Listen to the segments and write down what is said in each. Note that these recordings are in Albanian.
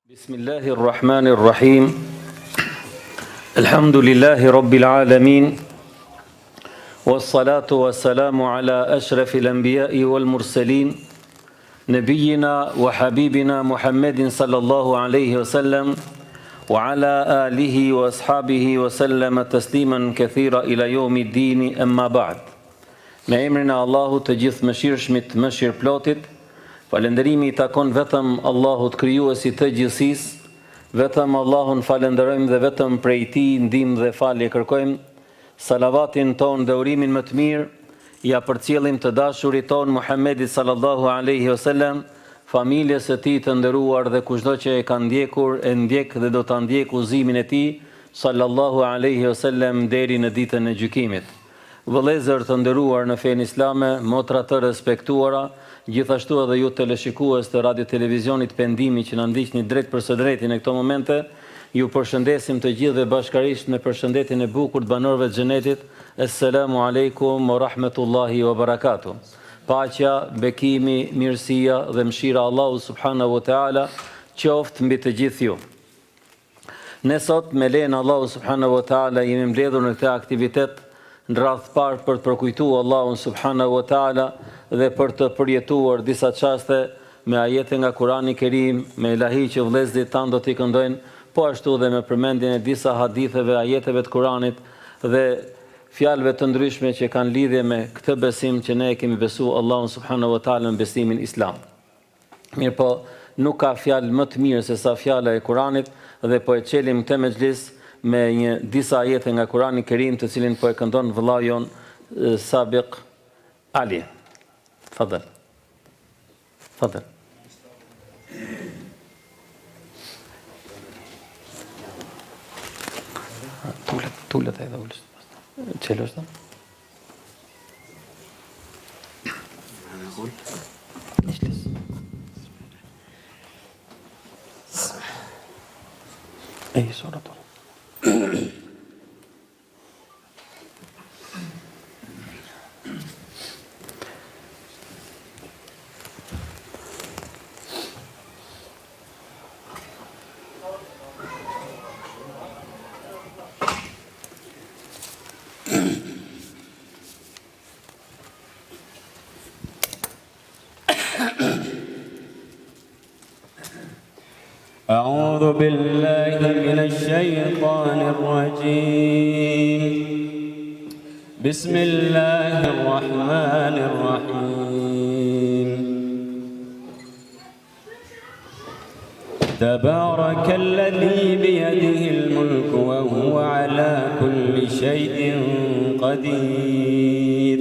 Bismillahirrahmanirrahim. Alhamdulillahi rabbil alamin. Wassalatu wassalamu ala ashrafil anbiya'i wal mursalin. Nabiyyina wa habibina Muhammedin sallallahu alayhi wasallam wa ala alihi wa ashabihi wa sallama tasliman kathira ila yawmiddin, amma ba'd. Me emrin e Allahut të gjithë mëshirshmit, mëshirëplotit. Falënderimi i takon vetëm Allahut krijuesit të gjithësisë, vetëm Allahun falenderojmë dhe vetëm prej tij ndihmë dhe falje kërkojmë. Salavatin ton dhe urimin më të mirë ja përcjellim të dashurit ton Muhammedit sallallahu alaihi wasallam, familjes së tij të nderuar dhe kushdo që e ka ndjekur, e ndjek dhe do ta ndjek udhëzimin e tij sallallahu alaihi wasallam deri në ditën e gjykimit. Vëllezër të nderuar në fenë islame, motra të respektuara, gjithashtu edhe ju teleshikues të radio televizionit Pendimi që na ndiqni drejt për së drejti në këto momente, ju përshëndesim të gjithë dhe bashkarisht me përshëndetjen e bukur të banorëve të xhenetit. Assalamu alaikum wa rahmatullahi wa barakatuh. Paqja, bekimi, mirësia dhe mëshira e Allahut subhanahu wa taala qoftë mbi të gjithë ju. Ne sot me lejen e Allahut subhanahu wa taala jemi mbledhur në këtë aktivitet në radhë parë për të përkujtuar Allahun subhanahu wa taala dhe për të përjetuar disa çaste me ajete nga Kurani i Kerim, me ilahi që vëllezërit tanë do t'i këndojnë, po ashtu dhe me përmendjen e disa haditheve, ajeteve të Kuranit dhe fjalëve të ndryshme që kanë lidhje me këtë besim që ne kemi besuar Allahun subhanahu wa taala në besimin islam. Mirë po, nuk ka fjalë më të mirë se sa fjala e Kuranit dhe po e çelim këtë mexhlis me disa ajete nga Kurani i Kerim, të cilin po e këndon vëllau jon Sabiq Ali. Tfadhal. Tfadhal. Tulet ai ulës. Çelosh ta? Nishlis. Ey sonra da. أعوذ بالله من الشيطان الرجيم. بسم الله الرحمن الرحيم. تبارك الذي بيده الملك وهو على كل شيء قدير.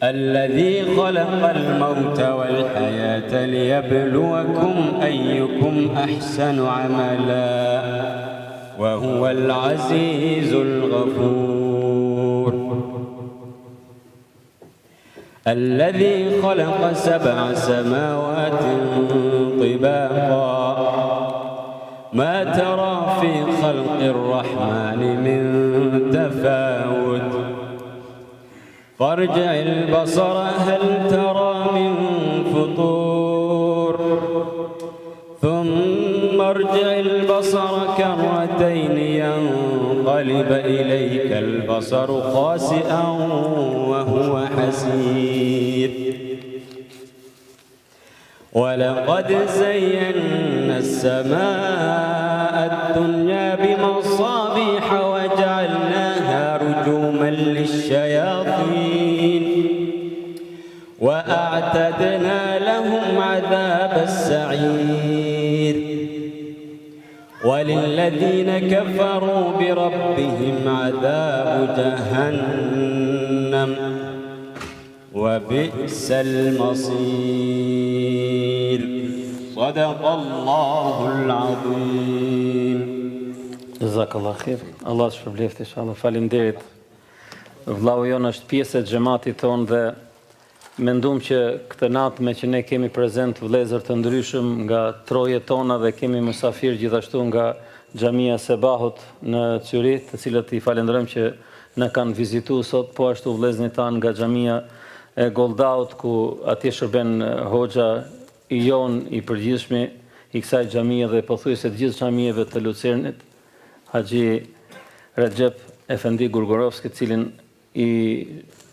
الذي خلق الموت والحياة ليبلوكم أيكم أحسن عملا وهو العزيز الغفور. الذي خلق 7 سماوات طباقا ما ترى في خلق الرحمن من تفاوت فارجع البصر هل ترى من فطور ثم ارجع البصر كرتين ينقلب إليك البصر خاسئا وهو حسير. ولقد زينا السماء الدنيا بمصابيح وجعلناها رجوما للشياطين وأعتدنا لهم عذاب السعير. وللذين كفروا بربهم عذاب جهنم وبئس المصير. صدق الله العظيم. Jazakallah khair. Allah të shpërbleft inshallah. Faleminderit. Vllau jon është pjesë e xhamatit ton dhe mendum që këtë natë me që ne kemi prezent vëllezër të ndryshëm nga trojet tona dhe kemi mysafir gjithashtu nga xhamia Sebahut në Zyrit, të cilët i falenderojmë që na kanë vizituar sot, po ashtu vëllezërit tanë nga xhamia e Goldaut, ku atje shërben hoxha i jon i përgjithshmi i kësaj xhamie dhe pothuajse të gjithë xhamieve të Lucernit, Haxhi Recep Efendi Gurgorovski, cilin i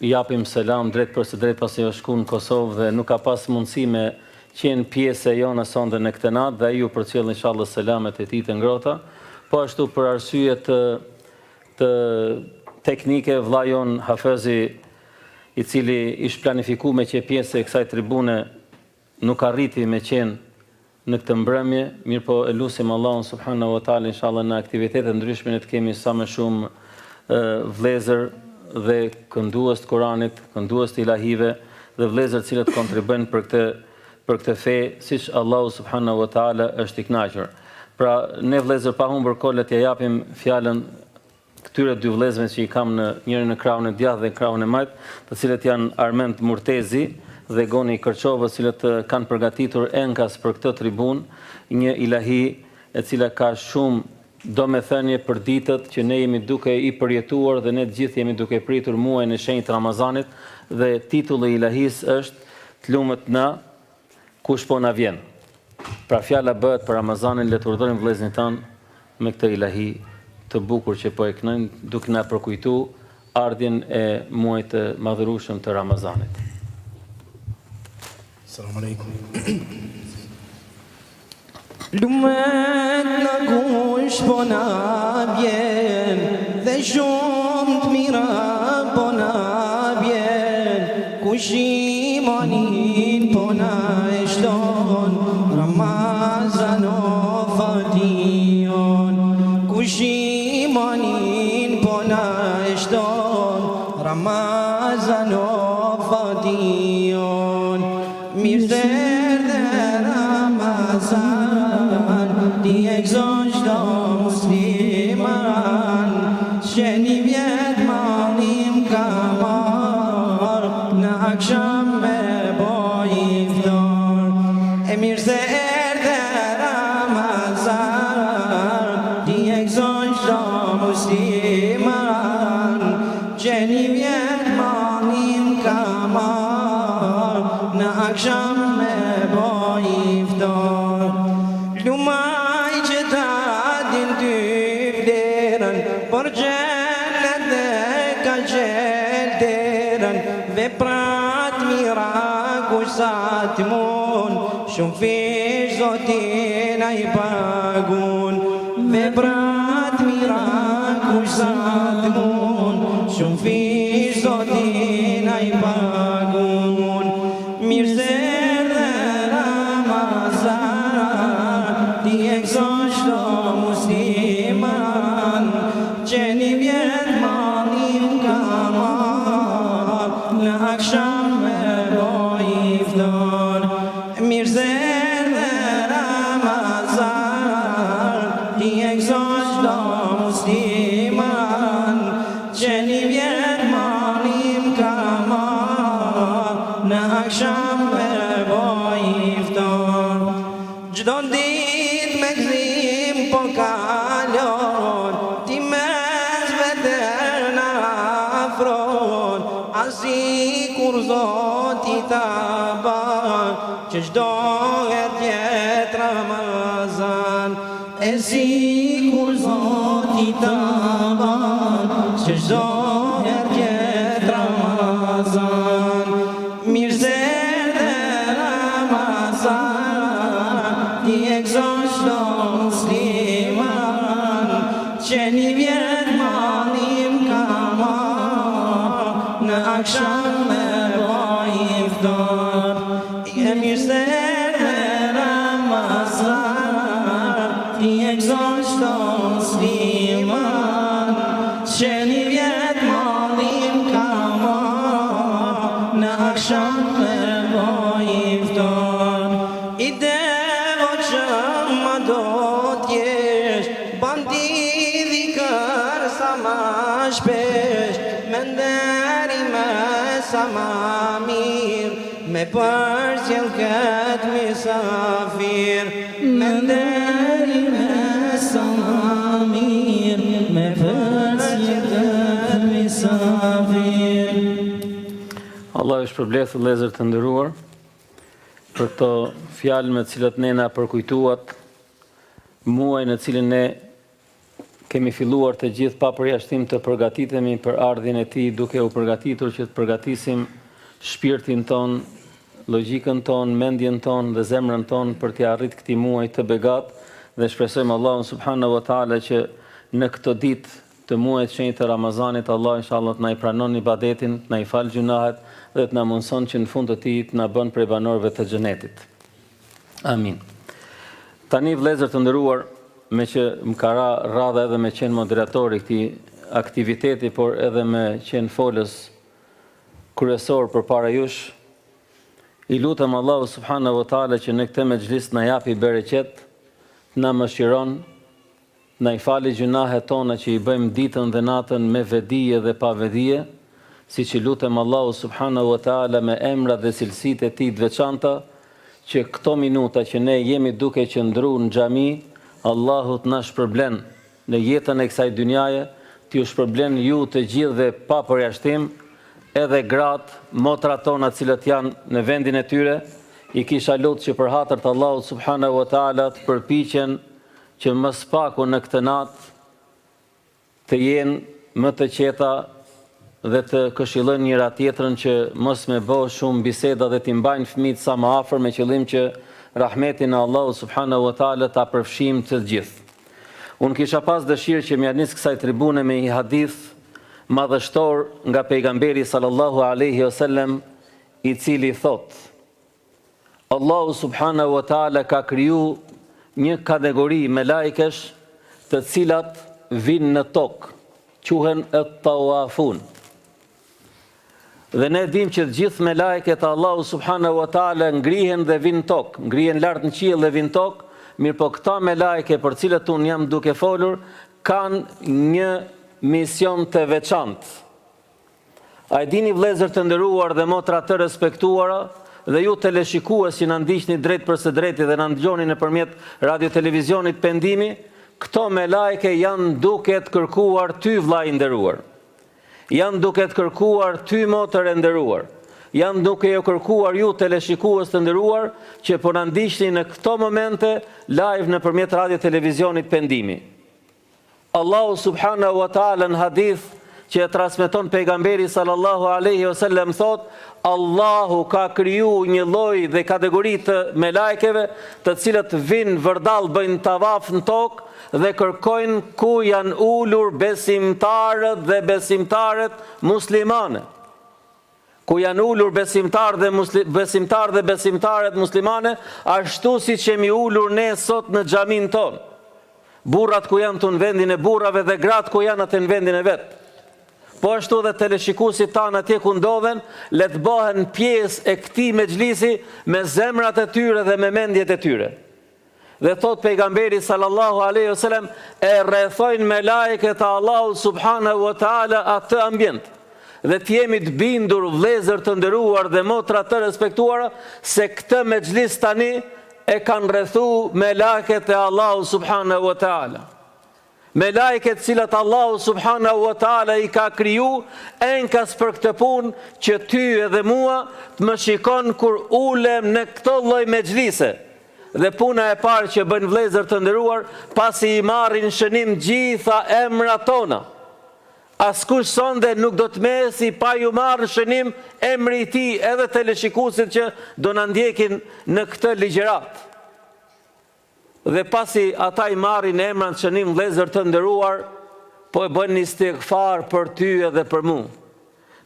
japim selam drejt për së drejt pasi është shku në Kosovë dhe nuk ka pas mundësi me qenë pjesë e jona sonde në këtë natë, dhe ju përcjell inshallah selamet e tij të ngrohta. Po ashtu për arsye të teknike, vlla jon Hafezi, i cili ishte planifikuar me që pjesë e kësaj tribune, nuk arriti me qenë në këtë mbrëmje, mirë po e lusim Allahun subhanahu wa taala inshallah në aktivitete ndryshme ne të kemi sa më shumë vëllezër dhe këndues të Kuranit, këndues të ilahive dhe vëllezër të cilët kontribuojnë për këtë fe, siç Allahu subhanahu wa taala është i kënaqur. Pra ne vëllezër pa humbur kohë t'ia japim fjalën këtyre dy vëllezërve që i kam në njërin në krahun e djathtë dhe krahun e majt, të cilët janë Armend Murtezi dhe Goni Kërçova, të cilët kanë përgatitur enkas për këtë tribun, një ilahi e cila ka shumë domethënie për ditët që ne jemi duke i përjetuar dhe ne të gjithë jemi duke pritur muajin e shenjtë Ramazanit, dhe titulli i ilahis është "Të lumët na kush po na vjen". Pra fjala bëhet për Ramazanin, le të urdhërim vëllezërin tan me këtë ilahi të bukur që po e kënojmë, duke na përkujtuar ardhjen e muajit të madhërueshëm të Ramazanit. Selam aleikum. Lumet në kush po na vjen, dhe shumë të mira po na vjen, kush imanin po na e shton, Ramazan o fation, kush imanin po na e shton, Ramazan o fation. Mirë dhe Ramazan, ti e gëzon çdo musliman, që një vjet mallim ka marr, në akşam me boj iftar. E mirë se erdhe Ramazan, ti e gëzon çdo musliman, që një vjet mallim ka marr, në akşam me boj iftar. Lumaj që ta din ty vlerën, por gjennet dhe ka gjell derën, veprat mira kush sa të mun, shumë fish zotin a i pagun. Veprat mira kush sa të mun, shumë fish zotin a i pagun. Mirë se erdhe Ramazan, ti e gëzon çdo musliman, që një vjet mallim ka marr, në akşam me boj iftar. Mirë se erdhe Ramazan, ti e gëzon çdo musliman, që një vjet mallim ka marr, në akşam me boj iftar. Çdo ditë me gëzim po kalon, ti mes vetë na afron, asi kur Zoti ta ban, që çdo herë tjetë Ramazan. E si kur Zoti ta ban, që çdo herë tjetë Ramazan. Mirë se erdhe Ramazan, ti e gëzon çdo musliman, që një vjet mallim ka marr, në akşam me boj iftar. E mirë se erdhe Ramazan, ti e gëzon çdo musliman, që një vjet mallim ka marr, në akşam me boj iftar. I devo që më do t'jesh, bandidhi kër sa ma shpesh, me nderi me sa ma mirë, me përcjell këtë misafir. Me nderi me sa ma mirë, me përcjell këtë misafir. Allah është përblethë vëllezër të nderuar. për të fjalë me të cilat ne na përkujtuat muaj në cilin ne kemi filluar të gjithë pa përjashtim të përgatitemi për ardhjen e tij, duke u përgatitur që të përgatisim shpirtin ton, logjikën ton, mendjen ton dhe zemrën ton për të arritur këtij muaj të begat, dhe shpresojmë Allahun subhanahu wa taala që në këtë ditë të muajit të shenjtë të Ramazanit, Allah inshallah të na i pranon ibadetin, të na i fal gjunahet dhe të na mundson që në fund të tij të na bën prej banorëve të xhenetit. Amin. Tani vëllezër të nderuar, me që më ka radha edhe me qenë moderatori këtij aktiviteti, por edhe me qenë folës kryesor përpara jush, i lutem Allahu subhanahu wa taala që në këtë mexhlis na japi bereqet, na mëshiron, na i fali gjunahet tona që i bëjmë ditën dhe natën me vedije dhe pa vedije, siç i lutem Allahu subhanahu wa taala me emra dhe cilësitë e tij të veçanta, që këto minuta që ne jemi duke qëndruar në xhami, Allahu të na shpërblen në jetën e kësaj dynjaje, t'ju shpërblen ju të gjithëve pa përjashtim, edhe gratë, motrat tona cilët janë në vendin e tyre, i kisha lutur që për hatër të Allahut subhanahu wa taala të përpiqen që më së paku në këtë natë të jenë më të qeta dhe të këshillojnë njëra tjetrën që mos me bëj shumë biseda dhe t'i mbajnë fëmijët sa më afër, me qëllim që rahmetin e Allahut subhanahu wa taala ta përfshijmë të gjithë. Unë kisha pas dëshirë që m'ja nis kësaj tribune me një hadith madhështor nga pejgamberi sallallahu alaihi wasallam, i cili thotë: Allahu subhanahu wa taala ka kriju një kategori me lajkesh të cilat vinë në tokë, quhen at-tawafun. Dhe ne dim që të gjithë me lajket Allahu subhanahu wa taala ngrihen dhe vinë tokë, ngrihen lart në qiell dhe vinë tokë, mirë po këta me lajke për cilët unë jam duke folur, kanë një mision të veçantë. A e dini vëllezër të nderuar dhe motra të respektuara, dhe ju teleshikues që na ndiqni drejt për së drejti dhe na dëgjoni nëpërmjet radio televizionit Pendimi, këto me lajke janë duke të kërkuar ty vllai i nderuar. Janë duke të kërkuar ty motër e nderuar. Janë duke ju kërkuar ju teleshikues të nderuar që po na ndiqni në këto momente live nëpërmjet radio televizionit Pendimi. Allahu subhanahu wa taala në hadith që e transmeton pejgamberi sallallahu alaihi wasallam thot: Allahu ka kriju një lloj dhe kategori të melajkeve, të cilët vinë vërdall, bëjnë tavaf në tokë dhe kërkojnë ku janë ulur besimtarët dhe besimtaret muslimane. Ku janë ulur besimtarë dhe besimtaret muslimane, ashtu siç jemi ulur ne sot në xhamin ton. Burrat ku janë në vendin e burrave dhe gratë ku janë atë në vendin e vet. Po ashtu dhe teleshikuesit tanë atje ku ndodhen, le të bëhen pjesë e këtij mexhlisi me zemrat e tyre dhe me mendjet e tyre. Dhe thot pejgamberi sallallahu alaihi wasallam, e rrethojnë me lajket e Allahut subhanahu wa taala atë ambient. Dhe të jemi të bindur vëllezër të nderuar dhe motra të respektuara se këtë mexhlis tani e kanë rrethu me lajket e Allahut subhanahu wa taala. Me lajket cilat Allahu subhanahu wa taala i ka kriju enkas për këtë punë që ty edhe mua të më shikon kur ulem në këto lloj mexhlise. Dhe puna e parë që bëjnë vëllezër të nderuar, pasi i marrin shënim gjitha emrat tona. Askush sonde nuk do të mesi pa ju marrë shënim emri i tij, edhe teleshikuesit që do na ndjekin në këtë ligjërat. Dhe pasi ata i marrin emrat shënim vëllezër të nderuar, po e bën istighfar për ty edhe për mua.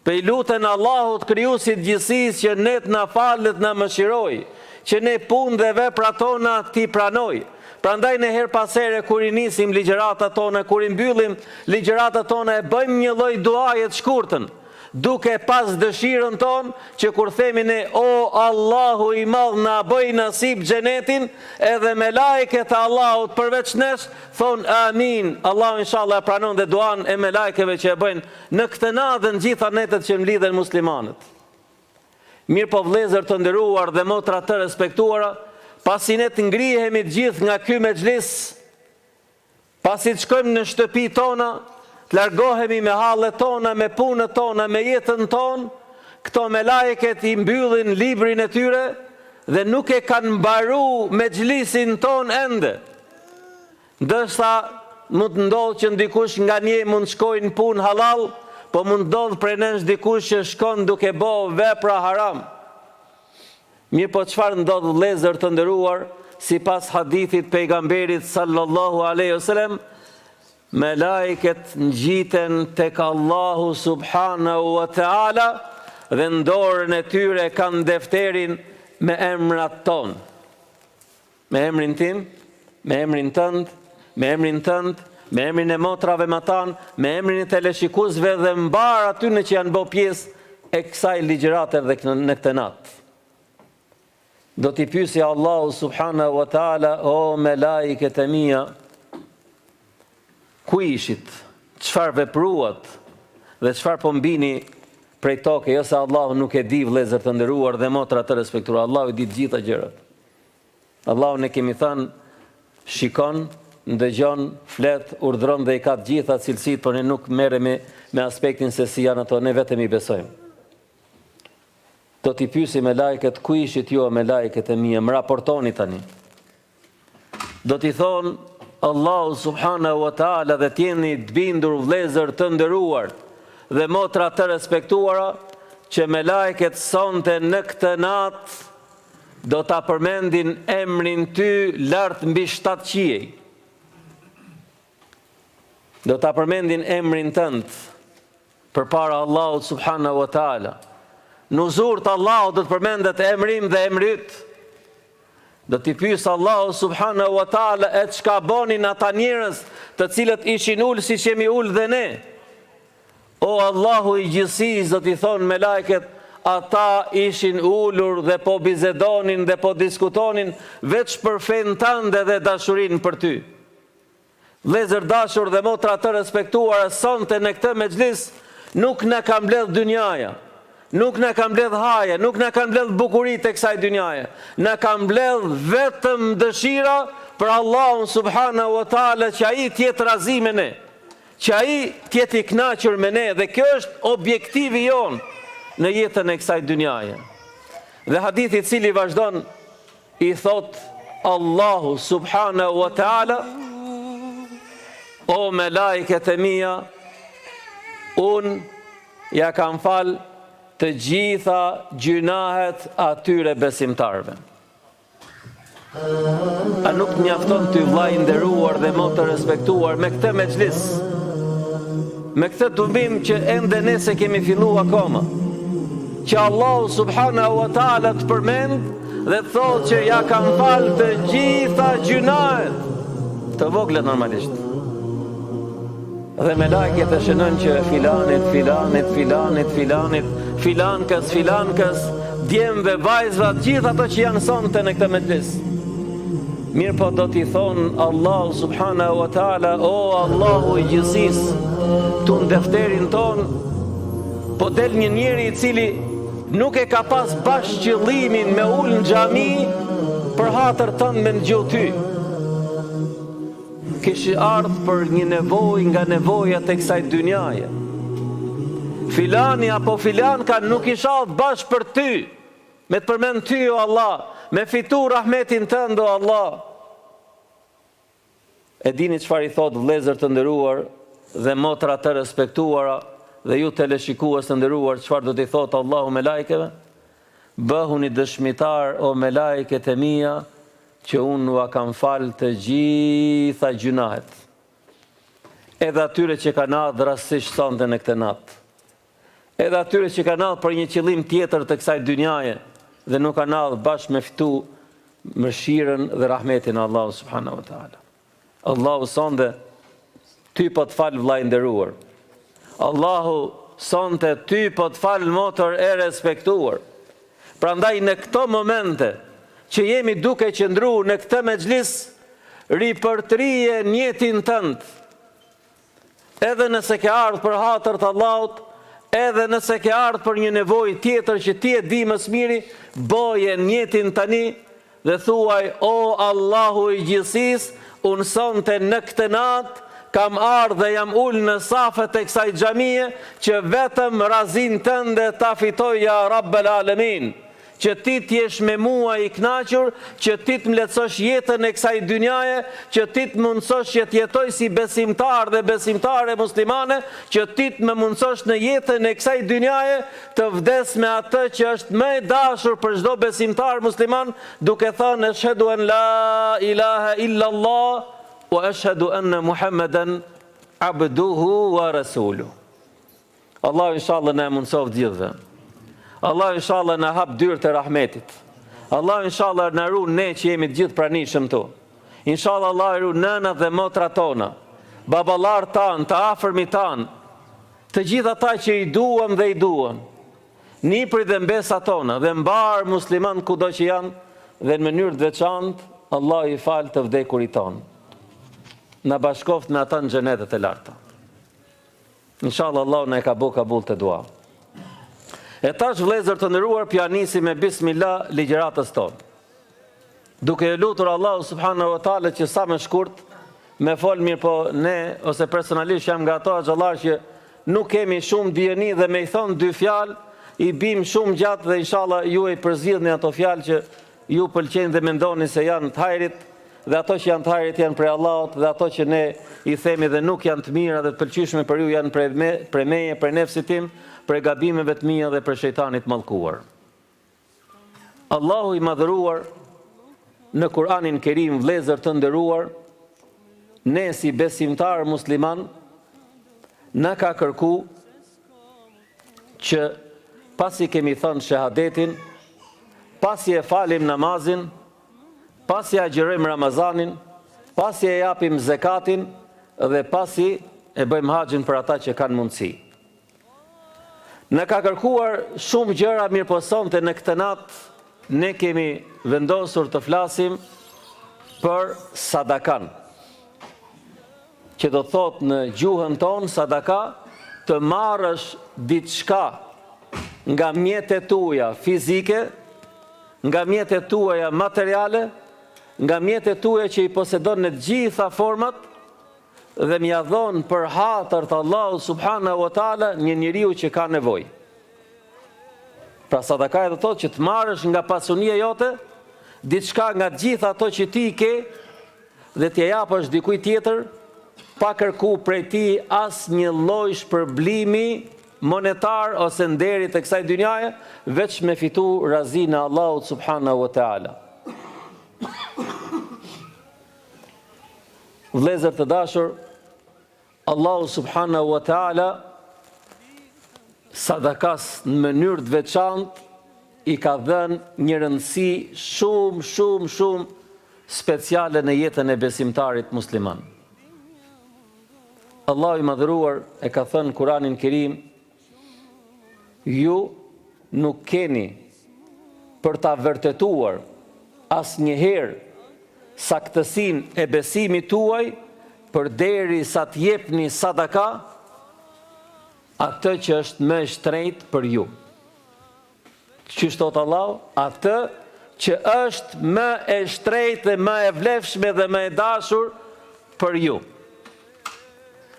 Pe i luten Allahut krijuesit gjithësisë që ne të na falet, na mëshiroj, që ne punë dhe veprat tona ti pranoj. Prandaj ne her pas here kur i nisim ligjëratat tona, kur i mbyllim ligjëratat tona, e bëjmë një lloj duaje të shkurtën, duke pas dëshirën tonë që kur themi ne o Allahu i madh na bëj nasib xhenetin, edhe me lajket e Allahut përveç nesh thon amin. Allahu inshallah e pranon dhe duan e me lajkeve që e bëjnë në këtë natë në gjitha netët që mlidhen muslimanët. Mirë po vëllezër të nderuar dhe motra të respektuara, pasi ne të ngrihemi të gjithë nga ky mexhlis, pasi të shkojmë në shtëpi tona, të largohemi me hallet tona, me punët tona, me jetën tonë, këto me lajket i mbyllin librin e tyre dhe nuk e kanë mbaru me xhlisin ton ende. Ndërsa mund të ndodhë që ndikush nga nje mund shkojnë punë halal, po mund ndodhë prej nesh dikush që shkon duke bo vepra haram. Mirë po çfarë ndodhë vëllezër të nderuar, sipas hadithit pejgamberit sallallahu alaihi wasallam, me lajket ngjiten tek Allahu subhanahu wa taala dhe në dorën e tyre kanë defterin me emrat ton. Me emrin tim, me emrin tënd, me emrin tënd, me emrin e motrave më tanë, me emrin e teleshikuesve dhe mbar aty në që janë bë pjesë e kësaj ligjërate dhe në këtë natë. Do t'i pyesi Allahu subhanahu wa taala, o me lajket e mia, ku ishit, çfarë vepruat dhe çfarë po mbini prej toke, jo se Allahu nuk e di vëllezër të nderuar dhe motra të respektuara. Allahu e di të gjitha gjërat. Allahu ne kemi thënë, shikon, ndëgjon, flet, urdhron dhe i ka të gjitha cilësitë, por ne nuk merremi me aspektin se si janë ato, ne vetëm i besojmë. Do t'i pyesi me lajket, ku ishit ju me lajket e mia, më raportoni tani. Do t'i thonë Allahu subhanahu wa taala dhe t'jeni të bindur vëllezër të nderuar dhe motra të respektuara që me lajket sonte në këtë natë do ta përmendin emrin ty lart mbi 7 qiej. Do ta përmendin emrin tënd përpara Allahut subhanahu wa taala. Në uzur të Allahut do të përmendet emrim dhe emri yt. Do t'i pyes Allahu subhanahu wa taala e çka bonin ata njerëz të cilët ishin ul siç jemi ul dhe ne. O Allahu i gjithësisë, do t'i thonë me lajket, ata ishin ulur dhe po bizedonin dhe po diskutonin veç për fen tënde dhe dashurin për ty. Vëllezër dashur dhe motra të respektuara, sonte në këtë mexhlis nuk na ka mbledh dynjaja, nuk na ka mbledh haja, nuk na ka mbledh bukuritë e kësaj dynjaje. Na ka mbledh vetëm dëshira për Allahun subhanahu wa taala që ai të jetë razi me ne, që ai të jetë i kënaqur me ne, dhe kjo është objektivi jon në jetën e kësaj dynjaje. Dhe hadithi i cili vazhdon i thot Allahu subhanahu wa taala, o me lajket e mia, unë ja kam fal të gjitha gjunahet atyre besimtarve. A nuk mjafton ty vllai i nderuar dhe motë të respektuar me këtë mexhlis, me këtë tumbim që ende ne se kemi fillu akoma, që Allahu subhanahu wa taala të përmend dhe të thotë që ja kam fal të gjitha gjunahet, të vogla normalisht. Dhe me lajket e shënën që filankës, djemve, vajzva, gjithë ato që janë sonte në këtë mexhlis. Mirë po do t'i thonë Allahu subhanahu wa taala, o Allahu i gjithësisë, tu në defterin ton, po del një njeri i cili nuk e ka pas bash qëllimin me ullë në xhami për hatër tënë me në gjuhë ty. Kishë ardhë për një nevojë nga nevojat e kësaj dynjaje. Filani apo filanka nuk isha ardhë bash për ty, me të përmend ty o Allah, me fitu rahmetin tënd o Allah. E dini çfarë i thotë vëllezër të nderuar dhe motra të respektuara dhe ju teleshikues të nderuar, çfarë do t'i thotë Allahu me lajkeve? Bëhuni dëshmitar o me lajket e mia që unë ua kam falë të gjitha gjunahet, edhe atyre që kanë ardhur rastësisht sonte në këtë natë, edhe atyre që kanë ardhur për një qëllim tjetër të kësaj dynjaje dhe nuk kanë ardhur bashkë me fitu mëshirën dhe rahmetin e Allahut subhanahu wa taala. Allahu sonte ty po të fal vllai nderuar. Allahu sonte ty po të fal motër e respektuar. Prandaj në këto momente që jemi duke qëndru në këtë mexhlis, ripërtrije njetin tënd. Edhe nëse ke ardhur për hatër të Allahut, edhe nëse ke ardhur për një nevojë tjetër që ti e di më së miri, boje njetin tani dhe thuaj, o Allahu i gjithësisë, unë sonte në këtë natë kam ardhur dhe jam ul në safet e kësaj xhamie që vetëm razin tënde ta fitoj ja Rabbel Alamin, që ti t'jesh me mua i knaqur, që ti t'mletësosh jetën e kësaj dynjaje, që ti t'mundsosh që t'jetoj si besimtar dhe besimtare muslimane, që ti t'me mundsosh në jetën e kësaj dynjaje të vdes me atë që është më e dashur për çdo besimtar musliman, duke thënë ashhadu an la ilaha illa Allah wa ashhadu anna Muhammeden abduhu wa rasuluhu. Allah inshallah na mundsof gjithëve. Allah inshallah na hap dyrët e rahmetit. Allah inshallah na ruan ne që jemi të gjithë pranishëm tu. Inshallah Allah i ruan nënat dhe motrat tona, baballar tan, të afërmit tan, të gjithë ata që i duam dhe i duan, niprit dhe mbesa tona, dhe mbar musliman kudo që janë, dhe në mënyrë të veçantë, Allah i fal të vdekurit ton. Na bashkoft me ata në xhenetet e larta. Inshallah Allah na e ka bëu kabull të dua. E tash vëllezër të nderuar, pjanisi me bismillah ligjëratës tonë. Duke e lutur Allahu subhanahu wa taala që sa më shkurt me fol mirë, po ne ose personalisht jam nga ato xhallar që nuk kemi shumë dijeni dhe me i thon dy fjalë i bim shumë gjatë dhe inshallah ju e përzgjidhni ato fjalë që ju pëlqejnë dhe mendoni se janë të hajrit, dhe ato që janë të hajrit janë prej Allahut, dhe ato që ne i themi dhe nuk janë të mira dhe të pëlqyeshme për ju janë prej meje, prej nefsit tim, prej gabimeve të mia dhe prej shejtanit mallkuar. Allahu i madhëruar në Kur'anin Kerim, vëllezër të nderuar, ne si besimtar musliman na ka kërku që pasi kemi thënë shahadetin, pasi e falim namazin, pasi agjerojmë Ramazanin, pasi e japim zekatin dhe pasi e bëjmë haxhin për ata që kanë mundësi. Në ka kërkuar shumë gjëra, mirë po sonte në këtë natë ne kemi vendosur të flasim për sadakan, që do thot në gjuhën tonë sadaka, të marrësh diçka nga mjetet tuaja fizike, nga mjetet tuaja materiale, nga mjetet tuaja që i posedon në gjitha format, dhe m'ja dhon për hatër të Allahu subhanahu wa taala një njeriu që ka nevojë. Pra sadaka do thotë që të marrësh nga pasunia jote diçka nga gjitha ato që ti ke dhe t'ja japësh dikujt tjetër, pa kërku prej ti asnjë lloj shpërblimi monetar ose nderi të kësaj dynjaje, veç me fitu razinë e Allahut subhanahu wa taala. Vëllezër të dashur, Allahu subhanahu wa taala sadakas në mënyrë të veçantë i ka dhënë një rëndësi shumë speciale në jetën e besimtarit musliman. Allahu i madhëruar e ka thënë në Kur'anin Kerim, ju nuk keni për ta vërtetuar asnjëherë saktësinë e besimit tuaj përderisa t'jepni sadaka atë që është më e shtrenjtë për ju. Çish thot Allahu? Atë që është më e shtrenjtë dhe më e vlefshme dhe më e dashur për ju.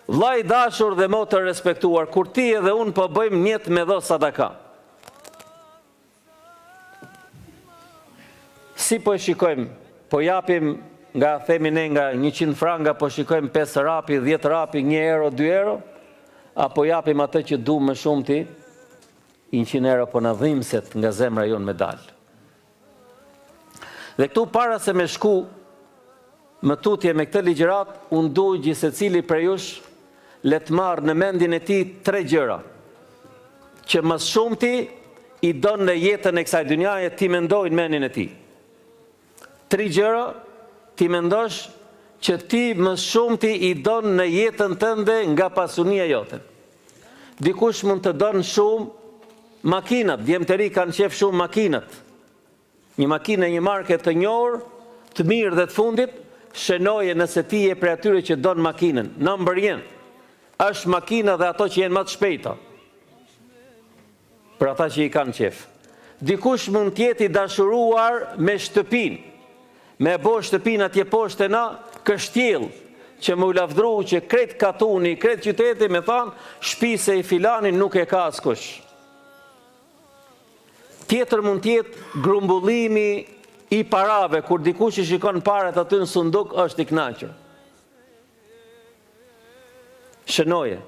Vllai i dashur dhe motë të respektuar, kur ti edhe unë po bëjmë njet me dho sadaka, si po e shikojmë? Po japim nga, themi ne, nga 100 franga, po shikojmë 5 rapi, 10 rapi, 1 euro, 2 euro, apo japim atë që du më shumë ti, 100 euro, po në dhimbset nga zemra jonë me dalë. Dhe këtu para se me shku më tutje me këtë ligjërat, unë du gjithë secili prej jush le të marrë në mendin e ti 3 gjëra, që më shumë ti i donë në jetën e kësaj dynjaje, ti mendojnë mendin e ti. 3 gjëra ti mendosh që ti më shumë ti i donë në jetën tënde nga pasunia jote. Dikush mund të donë shumë makinat, djemë të ri kanë qef shumë makinat. Një makinë e një marke të njohur, të mirë dhe të fundit, shënoje nëse ti e prej atyre që donë makinën. Number 1, është makina dhe ato që jenë më të shpejta, për ata që i kanë qef. Dikush mund tjeti dashuruar me shtëpin, me bo shtëpin atje poshtë e na kështjel, që më u lavdru që kretë katuni, kretë qyteti me thanë, shpise i filanin nuk e ka askush. Tjetër mund tjetë grumbullimi i parave, kur dikush i shikon parat aty në sunduk, është i kënaqur. Shënoje.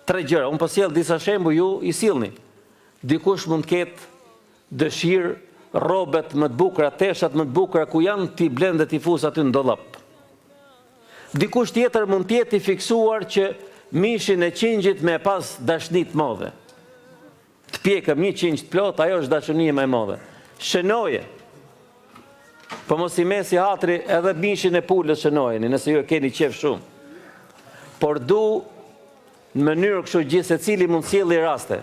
3 gjëra. Unë po sjell disa shembuj, ju i sillni. Dikush mund të ketë dëshirë robet më të bukura, teshat më të bukura ku janë, ti blen dhe ti fus aty në dollap. Dikush tjetër mund të jetë i fiksuar që mishin e qingjit me pas dashni të madhe. Të pjekëm një qingj të plot, ajo është dashunia më e madhe. Shënoje. Po mos i mesi hatri edhe mishin e pulës shënojeni, nëse ju e keni qef shumë. Por du në mënyrë kështu gjithë secili mund sjelli raste.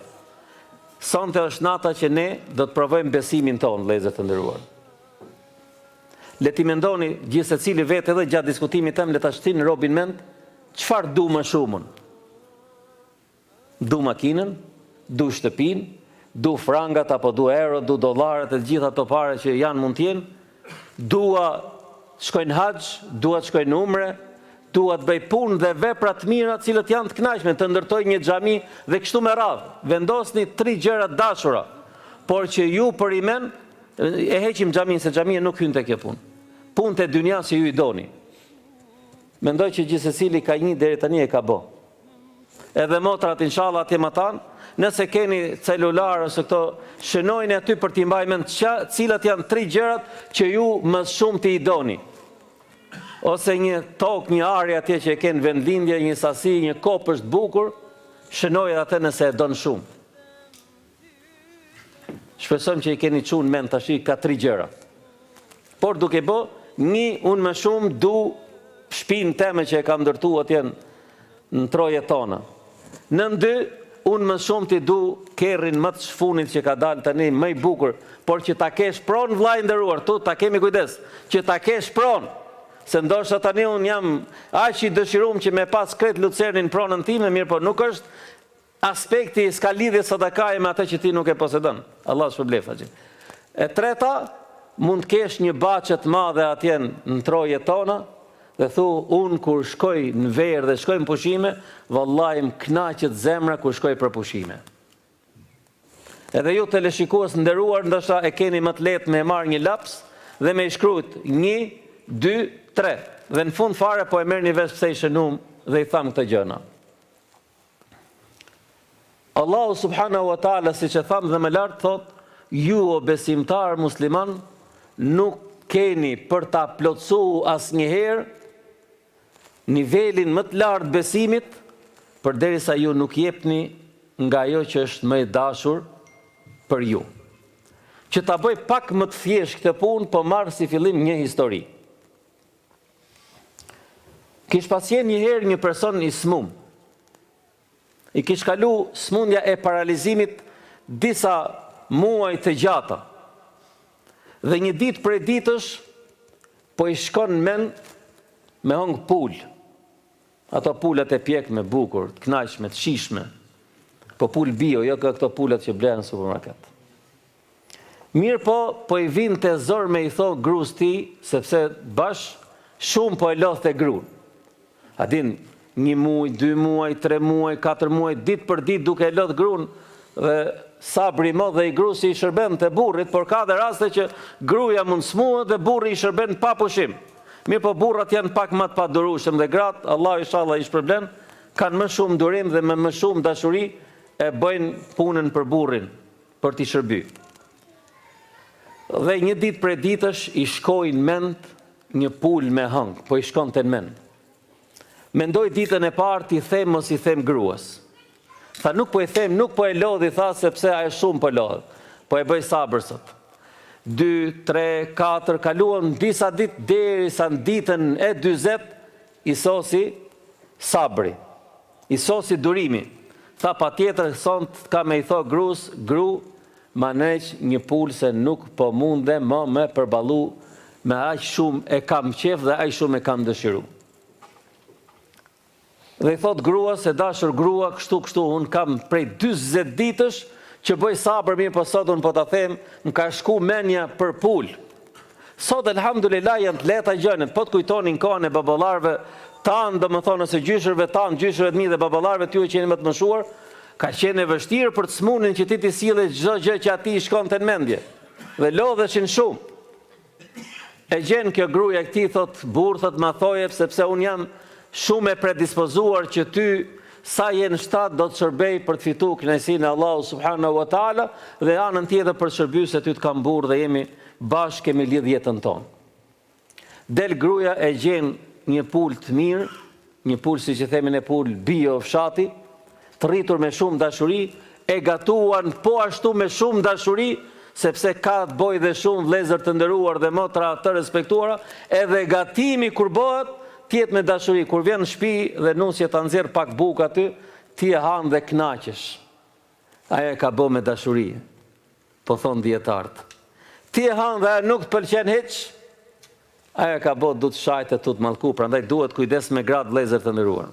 Sonte është nata që ne do të provojmë besimin tonë, vëllezër të nderuar. Le ti mendoni gjithë secili vetë edhe gjatë diskutimit tëm, le ta shtin robin mend, çfarë du më shumën? Du makinën, du shtëpinë, du frangat apo du euro, du dollarët e gjitha ato pare që janë mund të jenë, dua të shkojnë haxh, dua të shkojnë umre, dua të bëj punë dhe vepra të mira të cilët janë të kënaqshme, të ndërtoj një xhami dhe kështu me radhë. Vendosni 3 gjëra të dashura, por që ju për imen e heqim xhamin, se xhamia nuk hyn te kjo punë. Punë e dynjas që ju i doni. Mendoj që gjithsecili ka një deri tani e ka bë. Edhe motrat inshallah atje matan, nëse keni celular ose këto, shënojni aty për t'i mbajtur mend cilat janë 3 gjërat që ju më shumë t'i doni. Ose një tokë, një arje atje që e kenë vendlindje, një sasi, një kopësht bukur, shënoj atë nëse e donë shumë. Shpresojmë që i keni çunë mend tash ka 3 gjëra. Por duke bë, unë më shumë du shpinë teme që e kam ndërtu atje në trojet tona. Në 2, unë më shumë t'i du kerrin më të shfunit që ka dalë tani më i bukur, por që ta kesh pronë vllai nderuar, tu ta kemi kujdes, që ta kesh pronë. Se ndoshta tani unë jam aq i dëshiruar që me pas kret lucernin pronën time, mirë, po nuk është aspekti, s'ka lidhje sadakaje me atë që ti nuk e posedon. Allah shpëblef atë. E treta, mund të kesh një baçë të madhe atje në trojet tona dhe thu, unë kur shkoj në verë dhe shkoj në pushime, vallahi më kënaqet zemra kur shkoj për pushime. Edhe ju teleshikues nderuar, ndoshta e keni më të lehtë me marr një laps dhe me shkruajt 1, 2, 3. Dhe në fund fare po e merrni vesh pse i shënum dhe i tham këtë gjëna. Allahu subhanahu wa taala, siç e tham dhe më lart, thot, ju o besimtar musliman nuk keni për ta plotësuar asnjëherë nivelin më të lartë besimit, përderisa ju nuk jepni nga ajo që është më e dashur për ju. Që ta bëj pak më të thjeshtë këtë punë, po marr si fillim një histori. Kish pasjen një herë një person i smum. I kish kalu smundja e paralizimit disa muaj të gjata. Dhe një ditë prej ditësh, po i shkon mend me hong pul. Ato pulat e pjekme bukur, të kënaqshme, të shishme. Po pul bio, jo këto pulat që blenë në supermarket. Mirë po i vinë të zor me i thot grus ti, sepse bash shumë po e lodh të grunë. A din, 1 muaj, 2 muaj, 3 muaj, 4 muaj, ditë për ditë duke e lodh grunë, dhe sabri më dhe i grusi i shërben të burrit, por ka dhe raste që gruja mund smuhet dhe burri i shërben pa pushim. Mirë po burrat janë pak më të padurueshëm dhe gratë, Allah inshallah i shpërblen, kanë më shumë durim dhe me më shumë dashuri e bëjnë punën për burrin, për t'i shërby. Dhe një ditë prej ditësh i shkojnë mend një pul me hëng, po i shkonte në mend. Mendoj ditën e parë t'i them mos i them gruas. Tha nuk po i them, nuk po e lodhi, tha sepse ajo shumë po lodh. Po e bëj sabër sot. 2, 3, 4, kaluan disa ditë derisa në ditën e 40 i sosi sabri. I sosi durimi. Tha patjetër sot ka me i thot grus, gru, ma neq një pul se nuk po munde më me përballu me aq shumë e kam qef dhe aq shumë e kam dëshiru. Dhe i thot grua, se dashur grua, kështu, unë kam prej 40 ditësh që bëj sabër, mirë po sot unë po ta them, më ka shku menja për pul. Sot elhamdulillah janë të lehta gjërat, po të kujtonin kohën e baballarëve tanë, domethënë ose gjyshërve tanë, gjyshërve të mi dhe baballarëve t'ju që jeni më të mëshuar, Ka qenë e vështirë për të smunin që ti t'i sille çdo gjë që ati i shkonte në mendje. Dhe lodheshin shumë. E gjen kjo gruaja e këtij, thot, burr, thot, ma thoje sepse un jam shumë e predispozuar që ty sa jenë shtat do të shërbej për të fituar kënaqësinë e Allahut subhanahu wa taala, dhe anën tjetër për të shërbyer se ty të kam burr dhe jemi bashkë, kemi lidh jetën tonë. Del gruaja, e gjen një pul të mirë, një pul siç e themi ne pul bio fshati, të rritur me shumë dashuri, e gatuan po ashtu me shumë dashuri, sepse ka të bëjë dhe shumë vëllezër të nderuar dhe motra të respektuara, edhe gatimi kur bëhet tjetë me dashuri. Kur vjen në shtëpi dhe nusja ta nxjerr pak bukë aty, ti e han dhe kënaqesh. Ajo e ka bë me dashuri, po thon dietarët. Ti e han dhe ajo nuk të pëlqen hiç, ajo ka bë du të shajtë tu të mallku, prandaj duhet kujdes me gratë vëllezër të nderuar.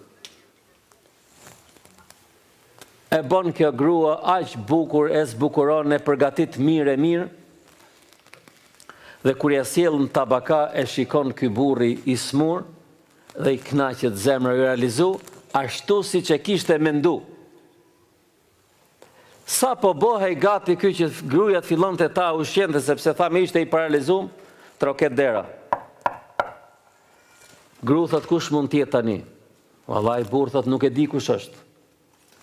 E bon kjo grua aq bukur, e zbukuron, e përgatit mirë, dhe kur ja sjell në tabaka e shikon ky burri i smur dhe i kënaqet zemra, i realizu ashtu siç e kishte mendu. Sa po bëhej gati ky që gruaja fillonte ta ushqente, sepse tha me ishte i paralizuar, troket dera. Gru thot, kush mund t'jetë tani? Vallahi burr thot, nuk e di kush është.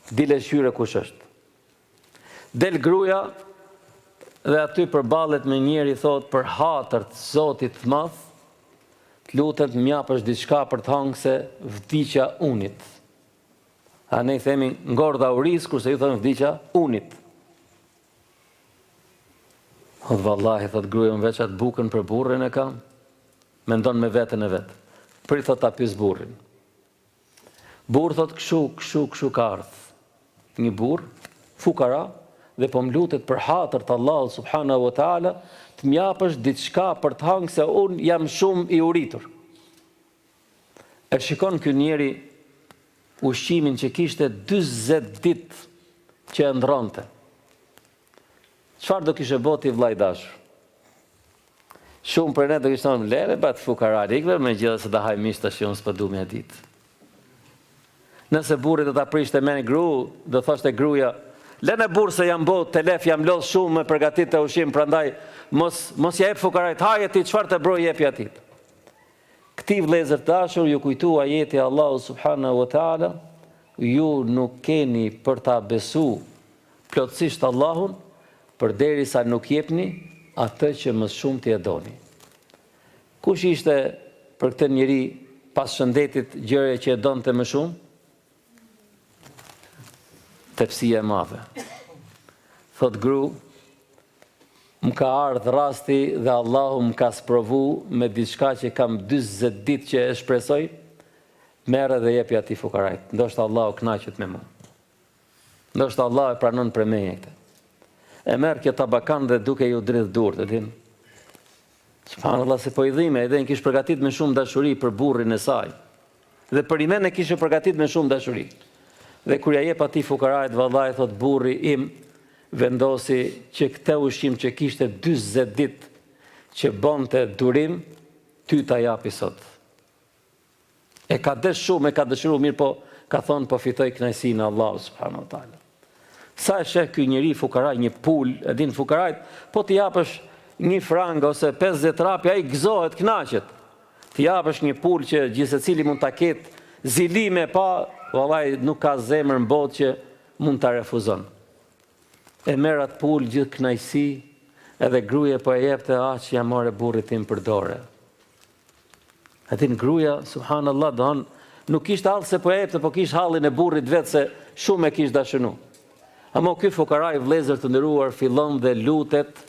Dile shyre kush është. Del gruaja dhe aty përballet me njeri, thot, për hatër të Zotit të madh, të lutet m'japësh diçka për të hangë, se vdiqja unit. A ne i themi ngordha uris, kurse ju thonë vdiqja unit. Thot, vallahi, thot gruaja, unë veç atë bukën për burrin e kam, mendon me veten e vet. Prit thot ta pyes burrin. Burr thot, kshu ka ardhur. Një burr fukara dhe po më lutet për hatër të Allahut subhanahu wa taala të më japësh diçka për të hangë, se unë jam shumë i uritur. E shikon ky njeri ushqimin që kishte 40 ditë që e ndronte. Çfarë do kishe boti vllai dashur? Shumë për ne do kishte thonë, lere bat fukararikve, megjithëse ta haj mish tash unë s'po du me ditë. Nëse burri do ta prishte me një gru, do thoshte gruaja, lene burr se jam bot telef, jam lodh shumë me përgatit të ushqim, prandaj mos ja jep fukarajt, haje ti çfarë të broj jepi atit. Këti vëllezër të dashur ju kujtua ajeti Allahu subhanahu wa taala, ju nuk keni për ta besu plotësisht Allahun, përderisa nuk jepni atë që më shumë t'i e doni. Kush ishte për këtë njeri pas shëndetit gjëre që e donte më shumë? Tepsia e madhe. Thot gru, më ka ardhur rasti dhe Allahu më ka sprovu me diçka që kam 40 ditë që e shpresoj, merre dhe jepi atij fukarajt. Ndoshta Allahu kënaqet me mua. Ndoshta Allahu e pranon për meje këtë. E merr kjo tabakan dhe duke ju dridh durët, e din. Subhanallahu, se po i dhime, edhe kish përgatit me shumë dashuri për burrin e saj. Dhe për imen e kishte përgatit me shumë dashuri. Dhe kur ja jep atij fukarajt, vallahi thot burri im vendosi që këtë ushqim që kishte 40 ditë që bonte durim, ty ta japi sot. E ka desh shumë, e ka dëshiruar mirë, po ka thonë po fitoj kënaqësinë e Allahut subhanahu wa taala. Sa e sheh ky njeri fukaraj një pul, e din fukarajt, po t'i japësh 1 frang ose 50 rapi, ai gëzohet, kënaqet. T'i japësh një pul që gjithsecili mund ta ketë zilime pa, vallahi nuk ka zemër në botë që mund ta refuzon. E merr atë pul gjithë kënaqësi, edhe gruaja po e jepte aq ja morë burrit tim për dorë. Atin gruaja, subhanallahu, don nuk kishte hall se po e jepte, po kishte hallin e burrit vet se shumë e kishte dashunu. Amo ky fukaraj vëllezër të nderuar fillon dhe lutet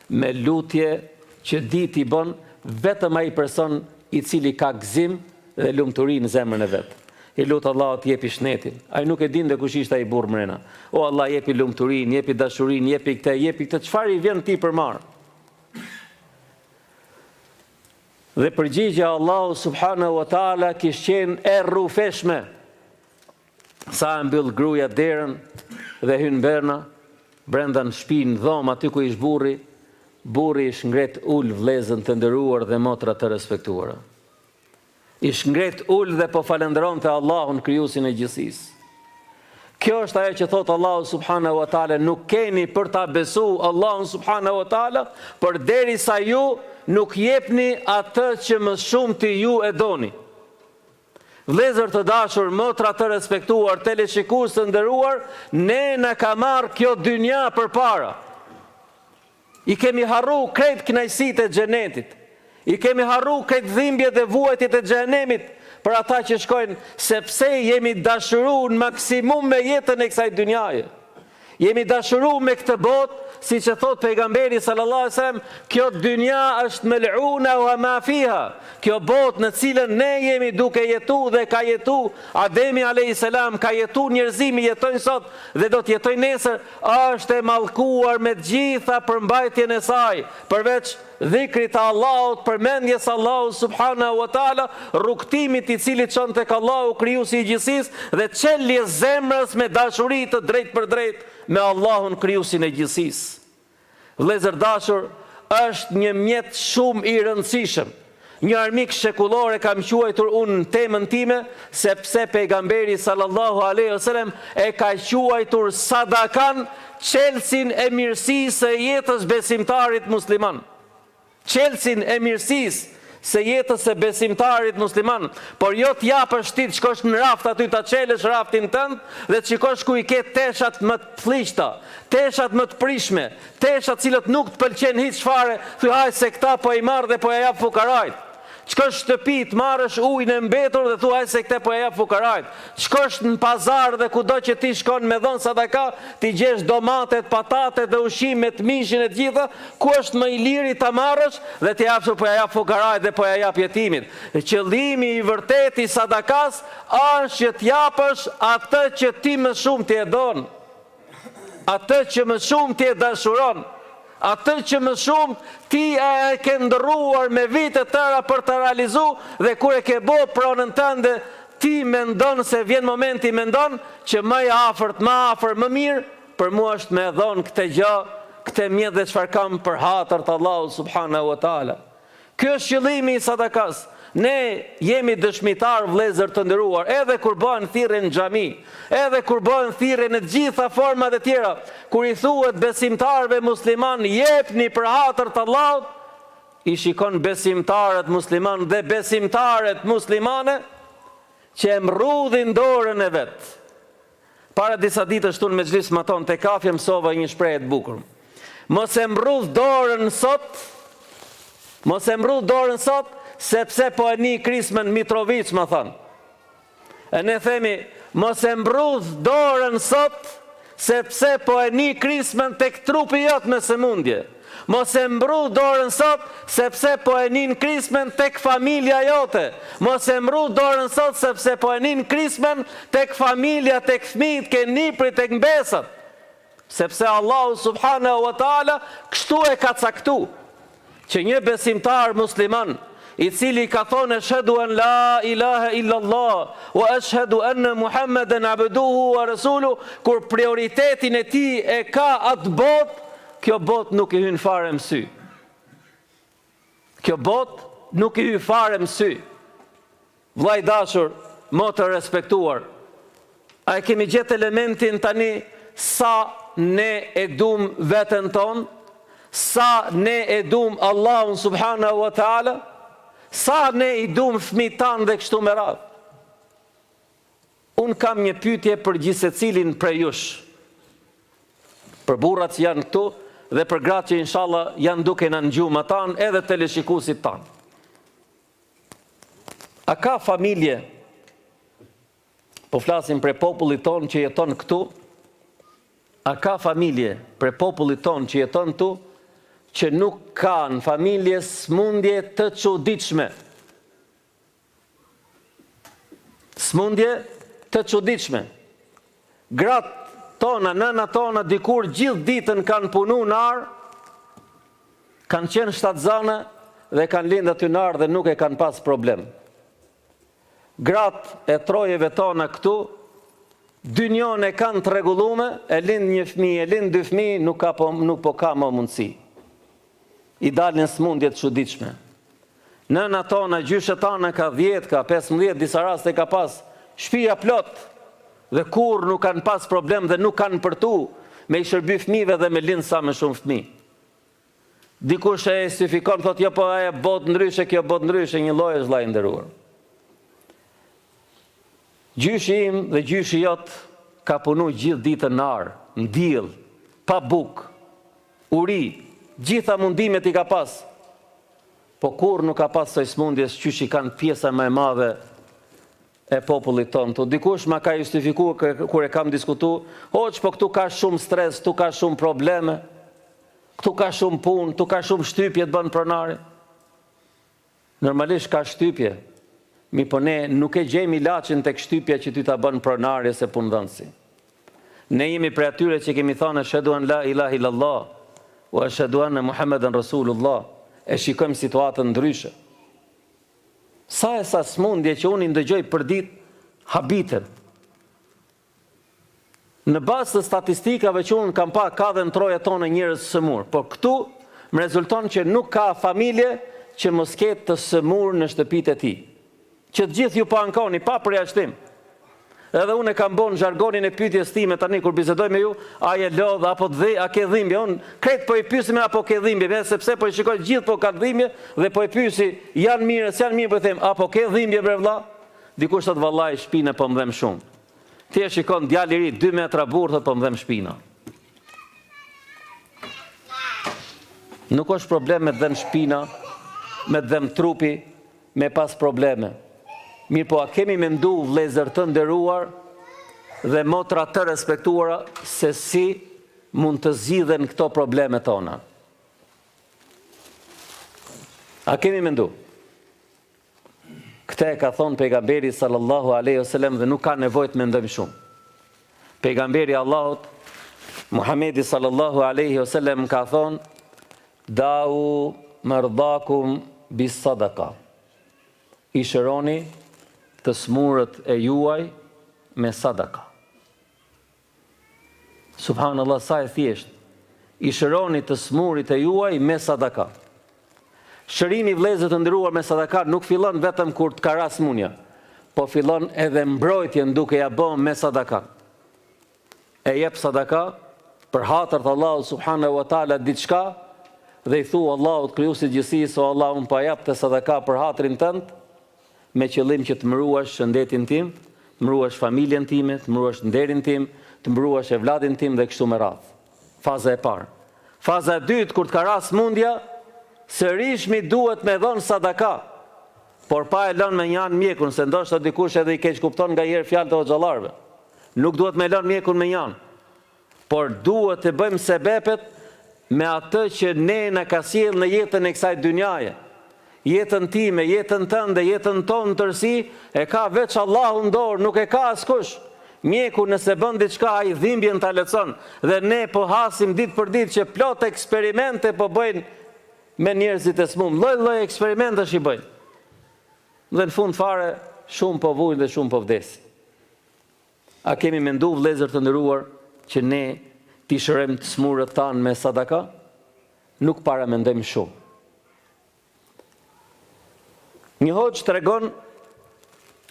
me lutje që dit i bën vetëm ai person i cili ka gëzim dhe lumturi në zemrën e vet. I lutë Allah të jepi shnetin. Ai nuk e din dhe kush ishte ai burr mrena. O Allah, jepi lumturinë, jepi dashurinë, jepi këtë, çfarë i vjen ti për marr. Dhe përgjigja Allahu subhanahu wa taala kishte qenë e rrufeshme. Sa e mbyll gruaja derën dhe hyn brenda në shtëpinë dhomë aty ku ish burri, burri ish ngret ul vëllezën të nderuar dhe motra të respektuara. Ish ngret ul dhe po falendronte Allahun krijuesin e gjithësisë. Kjo është ajo që thotë Allahu subhanahu wa taala, nuk keni për ta besu Allahun subhanahu wa taala, përderisa ju nuk jepni atë që më shumë ti ju e doni. Vëllezër të dashur, motra të respektuar, teleshikues të nderuar, ne na ka marrë kjo dynja përpara. I kemi harru krejt kënaqësitë e xhenetit. I kemi harru krejt dhimbjet dhe vuajtjet e xhenemit për ata që shkojnë, sepse jemi dashuru në maksimum me jetën e kësaj dynjaje. Jemi dashuru me këtë botë, si që thot pejgamberi sallallahu alaihi wasallam, kjo dynja është mel'una wa ma fiha. Kjo botë në cilën ne jemi duke jetu dhe ka jetu Ademi alayhis salam, ka jetu njerëzimi, jetojnë sot dhe do të jetojnë nesër, është e mallkuar me gjitha përmbajtjen e saj, përveç dhikrit të Allahut, përmendjes Allahut subhanahu wa taala, rrugtimit i cili çon tek Allahu krijuesi i gjithësisë dhe çeljes zemrës me dashuri të drejtë për drejtë me Allahun krijuesin e gjithësisë. Vëllezër dashur, është një mjet shumë i rëndësishëm. Një armik shekullor e kam quajtur unë në temën time, sepse pejgamberi sallallahu alaihi wasallam e ka quajtur sadakan çelësin e mirësisë së jetës besimtarit musliman. Çelësin e mirësisë së jetës së besimtarit musliman, por jo t'japësh ti të shkosh në raft aty ta çelësh raftin tënd dhe të shikosh ku i ke teshat më të flishta, teshat më të prishme, teshat cilët nuk të pëlqen hiç fare, thuaj haj se këta po i marr dhe po ja jap fukarajt. Shkosh shtëpi të marrësh ujin e mbetur dhe thuaj se këtë po ja jap fukarajt. Shkosh në pazar dhe kudo që ti shkon me dhon sadaka, ti gjesh domatet, patatet dhe ushqimet, mishin e të gjitha, ku është më i liri ta marrësh dhe ti japsh po ja jap fukarajt dhe po ja jap jetimit. Qëllimi i vërtet i sadakas është që të japësh atë që ti më shumë ti e don, atë që më shumë ti e dashuron, atë që më shumë ti e ke ndërruar me vite tëra për të realizu dhe kur e ke bo pronën tënde, ti mendon se vjen momenti mendon që më i afërt, më afër, më mirë, për mua është me dhon këtë gjë, këtë mjet dhe çfarë kam për hatër të Allahut subhanahu wa taala. Ky është qëllimi i sadakas. Ne jemi dëshmitar, vëllezër të nderuar, edhe kur bëhen thirrje në xhami, edhe kur bëhen thirrje në gjitha format e tjera, kur i thuhet besimtarëve musliman, jepni për hatër të Allahut, i shikon besimtarët musliman dhe besimtaret muslimane që e mrudhin dorën e vet. Para disa ditësh këtu në mexhlis më ton te kafe mësova një shprehje të bukur. Mos e mrudh dorën sot, mos e mrudh dorën sot, sepse po e një Krismen Mitrovic, më thënë. E ne themi, mos e mbrudh dorën sot, sepse po e një Krismen tek trupi jot me sëmundje. Mos e mbrudh dorën sot, sepse po e një Krismen tek familja jote. Mos e mbrudh dorën sot, sepse po e një Krismen tek familja, tek fëmijët, ke niprit, tek mbesat. Sepse Allahu subhanahu wa taala kështu e ka caktu, që një besimtar musliman, i cili ka thonë ashhadu an la ilaha illallah wa ashhadu anna Muhammeden abduhu wa rasuluhu, kur prioritetin e tij e ka atë botë, kjo botë nuk i hyn fare në sy. Kjo botë nuk i hyn fare në sy. Vllai dashur, motë respektuar, a e kemi gjetë elementin tani sa ne e dum veten ton, sa ne e dum Allahun subhanahu wa taala, sa ne i dum fëmijët tanë dhe kështu me radhë. Unë kam një pyetje për gjithsecilin prej jush, për burrat që janë këtu dhe për gratë që inshallah janë duke na ndjumë tanë edhe teleshikuesit tanë. A ka familje, po flasim për popullit tonë që jeton këtu, a ka familje për popullit tonë që jeton këtu, që nuk kanë familje smundje të çuditshme. Smundje të çuditshme. Gratë tona, nëna tona, dikur gjithë ditën kanë punu në arë, kanë qenë shtatzane dhe kanë lindë aty në arë dhe nuk e kanë pas problem. Gratë e trojeve tona këtu, dynjon e kanë të rregullume, e lind një fëmijë, e lind dy fëmijë, nuk po ka më mundësi. I dalin smundje të çuditshme. Nëna tona, gjyshet tona ka 10, ka 15, disa raste ka pas shtëpia plot, dhe kur nuk kanë pas problem dhe nuk kanë përtu me i shërby fëmijëve dhe me lind sa më shumë fëmijë. Dikush e justifikon, thot jo po ajo bot ndryshe, kjo bot ndryshe, një lloj është vllai i nderuar. Gjyshi im dhe gjyshi jot ka punu gjithë ditën në ar, në diell, pa buk, uri, gjitha mundimet i ka pas. Po kur nuk ka pas soj smundjes që i kanë pjesa më e madhe e popullit tonë. To dikush ma ka justifikuar kur e kam diskutu, hoq, po këtu ka shumë stres, këtu ka shumë probleme, këtu ka shumë punë, këtu ka shumë shtypje të bën pronari. Normalisht ka shtypje, mi po ne nuk e gjejmë ilaçin tek shtypja që ty ta bën pronari se punëdhënësi. Ne jemi prej atyre që kemi thënë ashhadu an la ilaha illallah wa ashhadu anna Muhammeden Rasulullah. E shikojmë situatën ndryshe. Sa e sa smundje që unë i ndëgjoj për ditë habiten. Në bazë të statistikave që unë kam pa, ka dhe në troja tonë njerëz sëmur. Por këtu më rezulton që nuk ka familje që mos ketë të sëmur në shtëpitë e tij. Që të gjithë ju pa ankoni, pa përjashtim. Edhe unë e kam bon zhargonin e pyetjes time tani kur bisedoj me ju, a je lodh apo a ke dhimbje? Unë krejt po i pyesim apo ke dhimbje, sepse po i shikoj gjithë po ka dhimbje dhe po i pyesi, janë mirë, s'janë mirë, po i them, apo ke dhimbje bre vlla? Dikush thot vallai shpinë po më dhem shumë. Ti e shikon djalë i ri 2 metra burr thot po më dhem shpina. Nuk është problem me dhem shpina, me dhem trupi, me pas probleme. Mirë po, a kemi mendu vëllezër të nderuar dhe motra të respektuara se si mund të zgjidhen këto probleme tona? A kemi mendu? Këtë e ka thonë pejgamberi sallallahu alaihi wasallam dhe nuk ka nevojë të mendojmë shumë. Pejgamberi Allahut, Muhamedi sallallahu alaihi wasallam ka thonë, dau mardakum bis sadaka. I shëroni të smurët e juaj me sadaka. Subhanallah, sa e thjesht. I shëroni të smurit e juaj me sadaka. Shërimi vëllezër të nderuar me sadaka nuk fillon vetëm kur të ka ras smunja, po fillon edhe mbrojtjen duke ja bën me sadaka. E jep sadaka për hatër të Allahut subhanahu wa taala diçka dhe i thu Allahut krijuesit gjithësisë, o Allah, unë po jap të sadaka për hatrin tënd, me qëllim që të mbruash shëndetin tim, të mbruash familjen time, të mbruash nderin tim, të mbruash evladin tim dhe kështu me radhë. Faza e parë. Faza e dytë, kur të ka ras mundja, sërishmi duhet me dhënë sadaka, por pa e lënë me janë mjekun, se ndoshta dikush edhe i keq kupton nga herë fjalët e hoxhallarëve. Nuk duhet me lënë mjekun me janë, por duhet të bëjmë sebepet me atë që ne na ka sjellë në jetën e kësaj dynjaje. Jetën time, jetën tënde, jetën tonë tërsi, e ka veç Allahu në dorë, nuk e ka askush. Mjeku nëse bën diçka, ai dhimbjen ta leçon, dhe ne po hasim ditë për ditë që plot eksperimente po bëjnë me njerëzit e smum. Lloj-lloj eksperimentesh i bëjnë. Dhe në fund fare, shumë po vujnë dhe shumë po vdesin. A kemi mendu vëllezër të nderuar që ne t'i shërojmë të smurët tanë me sadaka? Nuk para mendojmë shumë. Një hoxh tregon,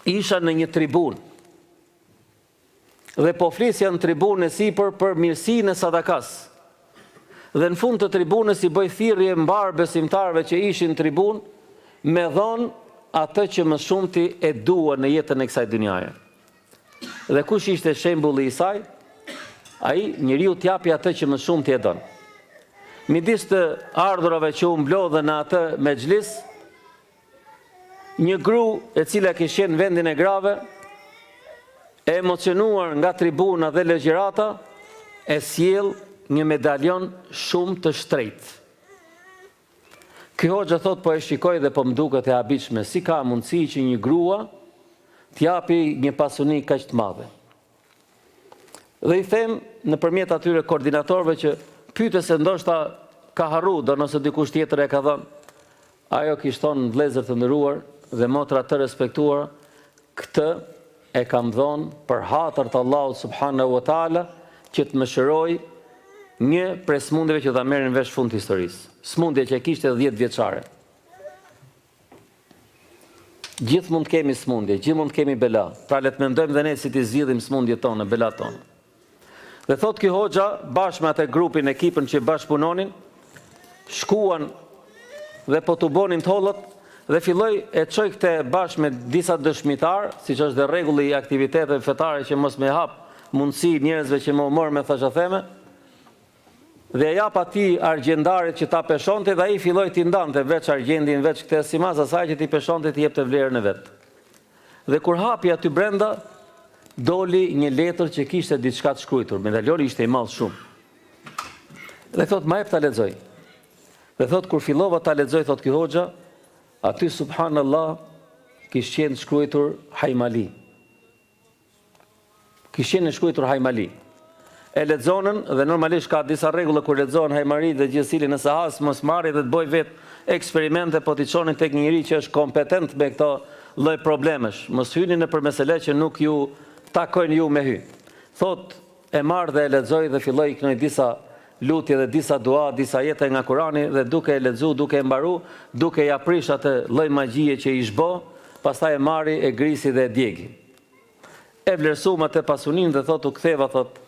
isha në një tribunë dhe po flisja në tribunën e sipër për mirësinë e sadakas. Dhe në fund të tribunës i bëj thirrje mbar besimtarëve që ishin në tribunë me dhon atë që më shumti e duan në jetën e kësaj dynjaje. Dhe kush ishte shembulli i saj? Ai njeriu t'japi atë që më shumti e don. Midis të ardhurave që u mblodhen në atë mexhlis, një gru e cila kishte në vendin e grave, e emocionuar nga tribuna dhe legjirata, e sjell një medaljon shumë të shtrejtë. Ky hoxha thot, po e shikoj dhe po më duket e habitshme, si ka mundësi që një grua t'japi një pasuni kaq të madhe. Dhe i them nëpërmjet atyre koordinatorëve që pyete se ndoshta ka harru, do nëse dikush tjetër e ka dhënë. Ajo kishte thonë, vëllezër të nderuar dhe motra të respektuara, këtë e kam dhënë për hatër të Allahut subhanahu wa taala, që të më shëroj një prej smundjeve që ta merrin vesh fund historisë. Smundje që e kishte 10 vjeçare. Gjithë mund të kemi smundje, gjithë mund të kemi bela. Pra le të mendojmë dhe ne si t'i zgjidhim smundjet tona, belat tona. Dhe thot ky hoxha, bashkë me atë grupin, ekipën që bashkëpunonin, shkuan dhe po t'u bonin thollët dhe filloi e çoi këtë bashkë me disa dëshmitar, siç është dhe rregulli i aktiviteteve fetare që mos me hap mundësi njerëzve që më morën me thashafeme, dhe jap atij argjendarit që ta peshonte dhe ai filloi t'i ndante veç argjendin, veç këtë simas asaj që t'i peshonte t'i jepte vlerën e vet. Dhe kur hapi aty brenda, doli një letër që kishte diçka të shkruar, medalioni ishte i madh shumë. Dhe thot, ma jep ta lexoj. Dhe thot, kur fillova ta lexoj, thot ky hoxha, aty subhanallahu kishte qenë shkruar Hajmali. Kishte qenë shkruar Hajmali. E lexonën dhe normalisht ka disa rregulla kur lexon Hajmari dhe gjithsesi nëse has mos marrë dhe të bëj vetë eksperimente, po t'i çonin tek një njerëz që është kompetent me këto lloj problemesh. Mos hyni në për mesele që nuk ju takojnë ju me hy. Thot, e marr dhe e lexoj dhe filloi kënoj disa lutje dhe disa dua, disa jete nga Kurani dhe duke e lexu, duke e mbaru, duke ja prish atë lloj magjie që i zhbo, pastaj e marri, e grisi dhe e djegi. E vlerësum atë pasunin dhe thot, u ktheva, thot,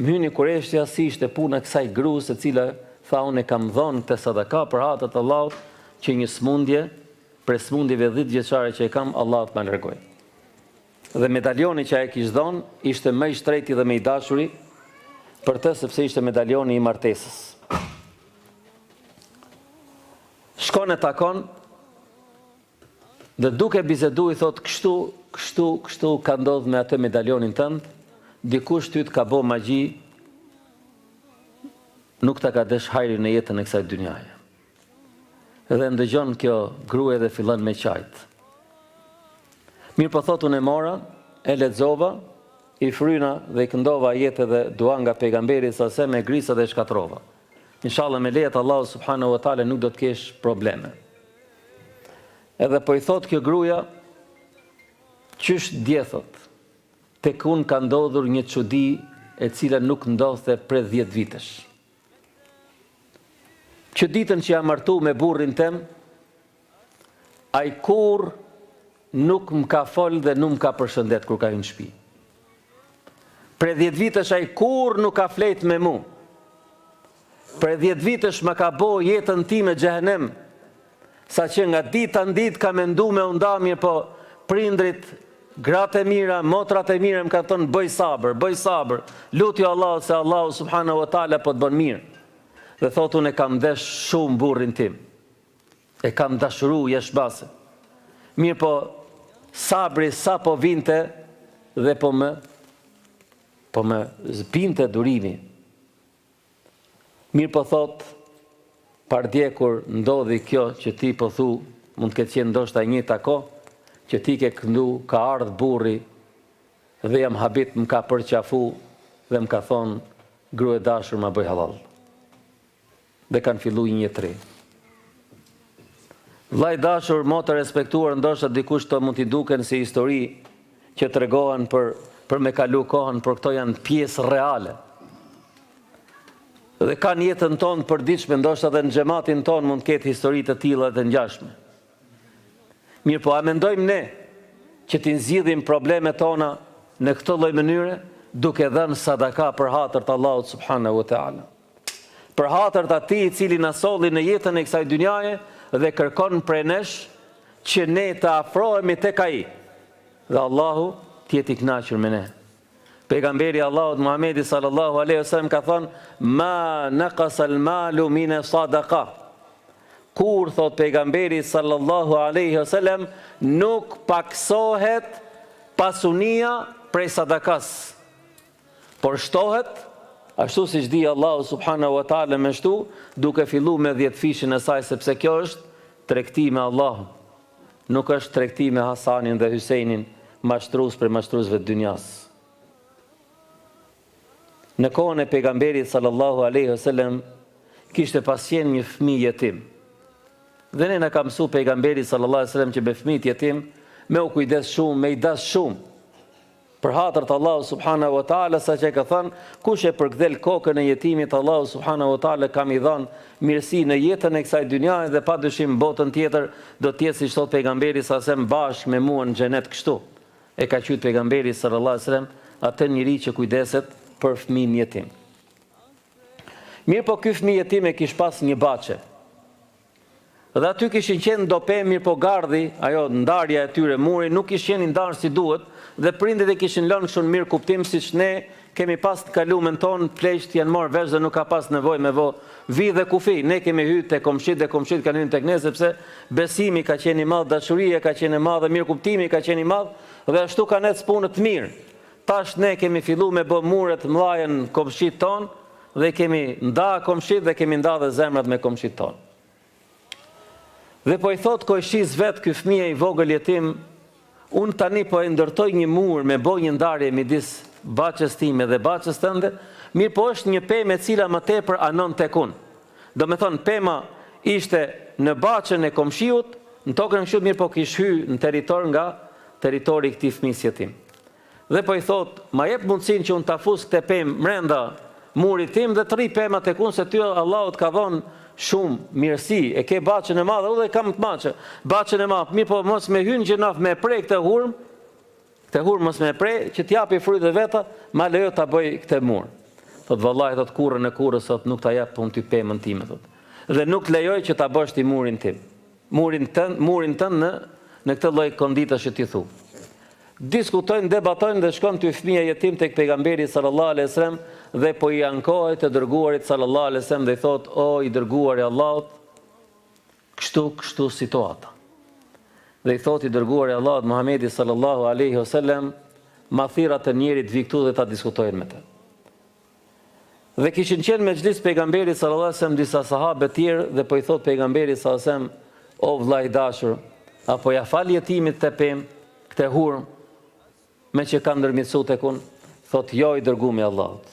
më hyni kureshtja si ishte puna kësaj grus e cila tha unë e kam dhënë të sadaka për hatët Allahut që një smundje, për smundjeve 10 vjeçare që e kam, Allahut më largoi. Dhe medalioni që ai kishte dhënë ishte më i shtrejti dhe më i dashuri për të, sepse ishte medalioni i martesës. Shkon e takon dhe duke bizedu i thot, kështu ka ndodhur me atë medalionin tënd. Dikush ty të ka bo magji, nuk ta ka desh hajri në jetën e kësaj dynjaje. Edhe ndëgjon kjo grua dhe fillon me qajt. Mirë po thot, unë e mora, e lexova, i fryna dhe i këndova jetë dhe dua nga pejgamberi sase me grisa dhe shkatrova. Inshallah me lejet Allahu subhanahu wa taala nuk do të kesh probleme. Edhe po i thot kjo gruaja, qysh djethot, tek unë ka ndodhur një çudi e cila nuk ndodhte prej 10 vitesh. Që ditën që jam martu me burrin tem, ai kur nuk më ka fol dhe nuk më ka përshëndet kur ka hyrë në shtëpi. Prej 10 vitesh ai kur nuk ka flet me mu. Prej 10 vitesh më ka bo jetën time xhehenem, saqë nga dita në ditë ka mendu me undamje, po prindrit, gratë e mira, motrat e mira më kanë thënë bëj sabër, lutjo Allah se Allahu subhanahu wa taala po të bën mirë. Dhe thotë, unë e kam desh shumë burrin tim. E kam dashuru jashbase. Mirë po sabri sa po vinte dhe po më zbinte durimi. Mirë po thotë, pardje kur ndodhi kjo që ti po thu, mund të ketë qenë ndoshta e njëjta kohë, që ti ke këndu, ka ardhë burri dhe jam habit më ka përqafu dhe më ka thonë, grua e dashur ma bëj halal. Dhe kanë fillu një jetëri. Vllai dashur, motë respektuar, ndoshta dikush të mund t'i duken si histori që tregohen për me kalu kohën, por këto janë pjesë reale. Dhe kanë jetën tonë përditshme, ndoshta dhe në xhamatin tonë mund ketë histori të tilla dhe ngjashme. Mirë po, a mendojmë ne që t'i nzidhim problemet tona në këtë lloj mënyre, duke dhënë sadaka për hatër të Allahut subhanahu wa taala. Për hatër të atij i cili na solli në jetën e kësaj dynjaje dhe kërkon prej nesh që ne të afrohemi tek ai. Dhe Allahu të jetë i kënaqur me ne. Pejgamberi Allahut Muhamedi sallallahu alaihi wasallam ka thënë, ma naqasa al-malu min sadaqa. Kur, thot pejgamberi sallallahu alaihi wasallam, nuk paksohet pasunia prej sadakas, por shtohet, ashtu si di Allahu subhanahu wa taala me shtu, duke fillu me 10 fishin e saj, sepse kjo është tregti me Allahun. Nuk është tregti me Hasanin dhe Hysejnin, mashtrues për mashtruesve të dynjas. Në kohën e pejgamberit sallallahu alaihi wasallam kishte pasqen një fëmijë jetim. Dhe ne na ka mësu pejgamberi sallallahu alaihi wasallam që me fëmijët jetim me u kujdes shumë, me i dash shumë. për hatër të Allahu subhanahu wa taala, sa që ka thënë, kush e përkthel kokën e jetimit, Allahu subhanahu wa taala kam i dhënë mirësi në jetën e kësaj dynjaje dhe padyshim botën tjetër do të jetë siç thot pejgamberi sa sem bashkë me mua në xhenet kështu. E ka thënë pejgamberi sallallahu alajhi wasallam atë njeri që kujdeset për fëmijën jetim. Mirë po ky fëmijë jetim e kish pas një baçe. Dhe aty kishin qenë do pemë, mirë po gardhi, ajo ndarja e tyre, muri, nuk kishin qenë ndarë si duhet, dhe prindit e kishin lënë kështu në mirë kuptim, siç ne kemi pas të kalumen tonë, pleqt janë marrë vesh dhe nuk ka pas nevojë me vi dhe kufi. Ne kemi hyrë te komshit dhe komshit kanë hyrë tek ne, sepse besimi ka qenë i madh, dashuria ka qenë e madhe, mirë kuptimi ka qenë i madh, dhe ashtu kanë ecë punë të mirë. Tash ne kemi filluar me bë muret mëdha në komshit tonë dhe kemi nda komshit dhe kemi nda dhe zemrat me komshit tonë. Dhe po i thot kojshiz vetë ky fëmijë i vogël jetim, unë tani po e ndërtoj një mur me boj një ndarje midis baçës time dhe baçës tënde, mirë po është një pemë e cila më tepër anon tek unë. Do me thonë, pema ishte në baçën e komshiut, në tokën kështu, mirë po kish hy në territor nga territori i këtij fëmijës jetim. Dhe po i thot, ma jep mundësinë që unë ta fus këtë pemë brenda murit tim dhe të rri pema tek unë, se ty Allahu të ka dhënë shumë mirësi, e ke baçën e madhe, dhe kam të maçë, baçën e madhe, mirë po mos me hynë gjinaf me prej këtë hurmë mos me prej, që t'japi frytet veta, ma lejo t'a bëj këtë mur. Thot vallai, thot kurrën e kurrës, thot nuk t'a jap pun ty pemën time, thot. Dhe nuk lejoj që t'a bësh ti murin tim. Murin tën në këtë lloj konditash që ti thu. Diskutojnë, debatojnë dhe shkon ty fëmia jetim tek pejgamberi sallallahu alaihi wasallam dhe po i ankohet të dërguarit sallallahu alaihi wasallam dhe i thot, o i dërguari i Allahut, kështu situata. Dhe i thot i dërguari i Allahut Muhamedi sallallahu alaihi wasallam, mathirat e njerit vi këtu dhe ta diskutojnë me të. Dhe kishin qenë me xhlis pejgamberi sallallahu alaihi wasallam disa sahabë të tjerë dhe po i thot pejgamberi sallallahu alaihi wasallam, o vllai i dashur, apo ja fal jetimit të pemë, këtë hurmë, me që ka ndërmjetësu tek unë, thot jo i dërgumi Allahut.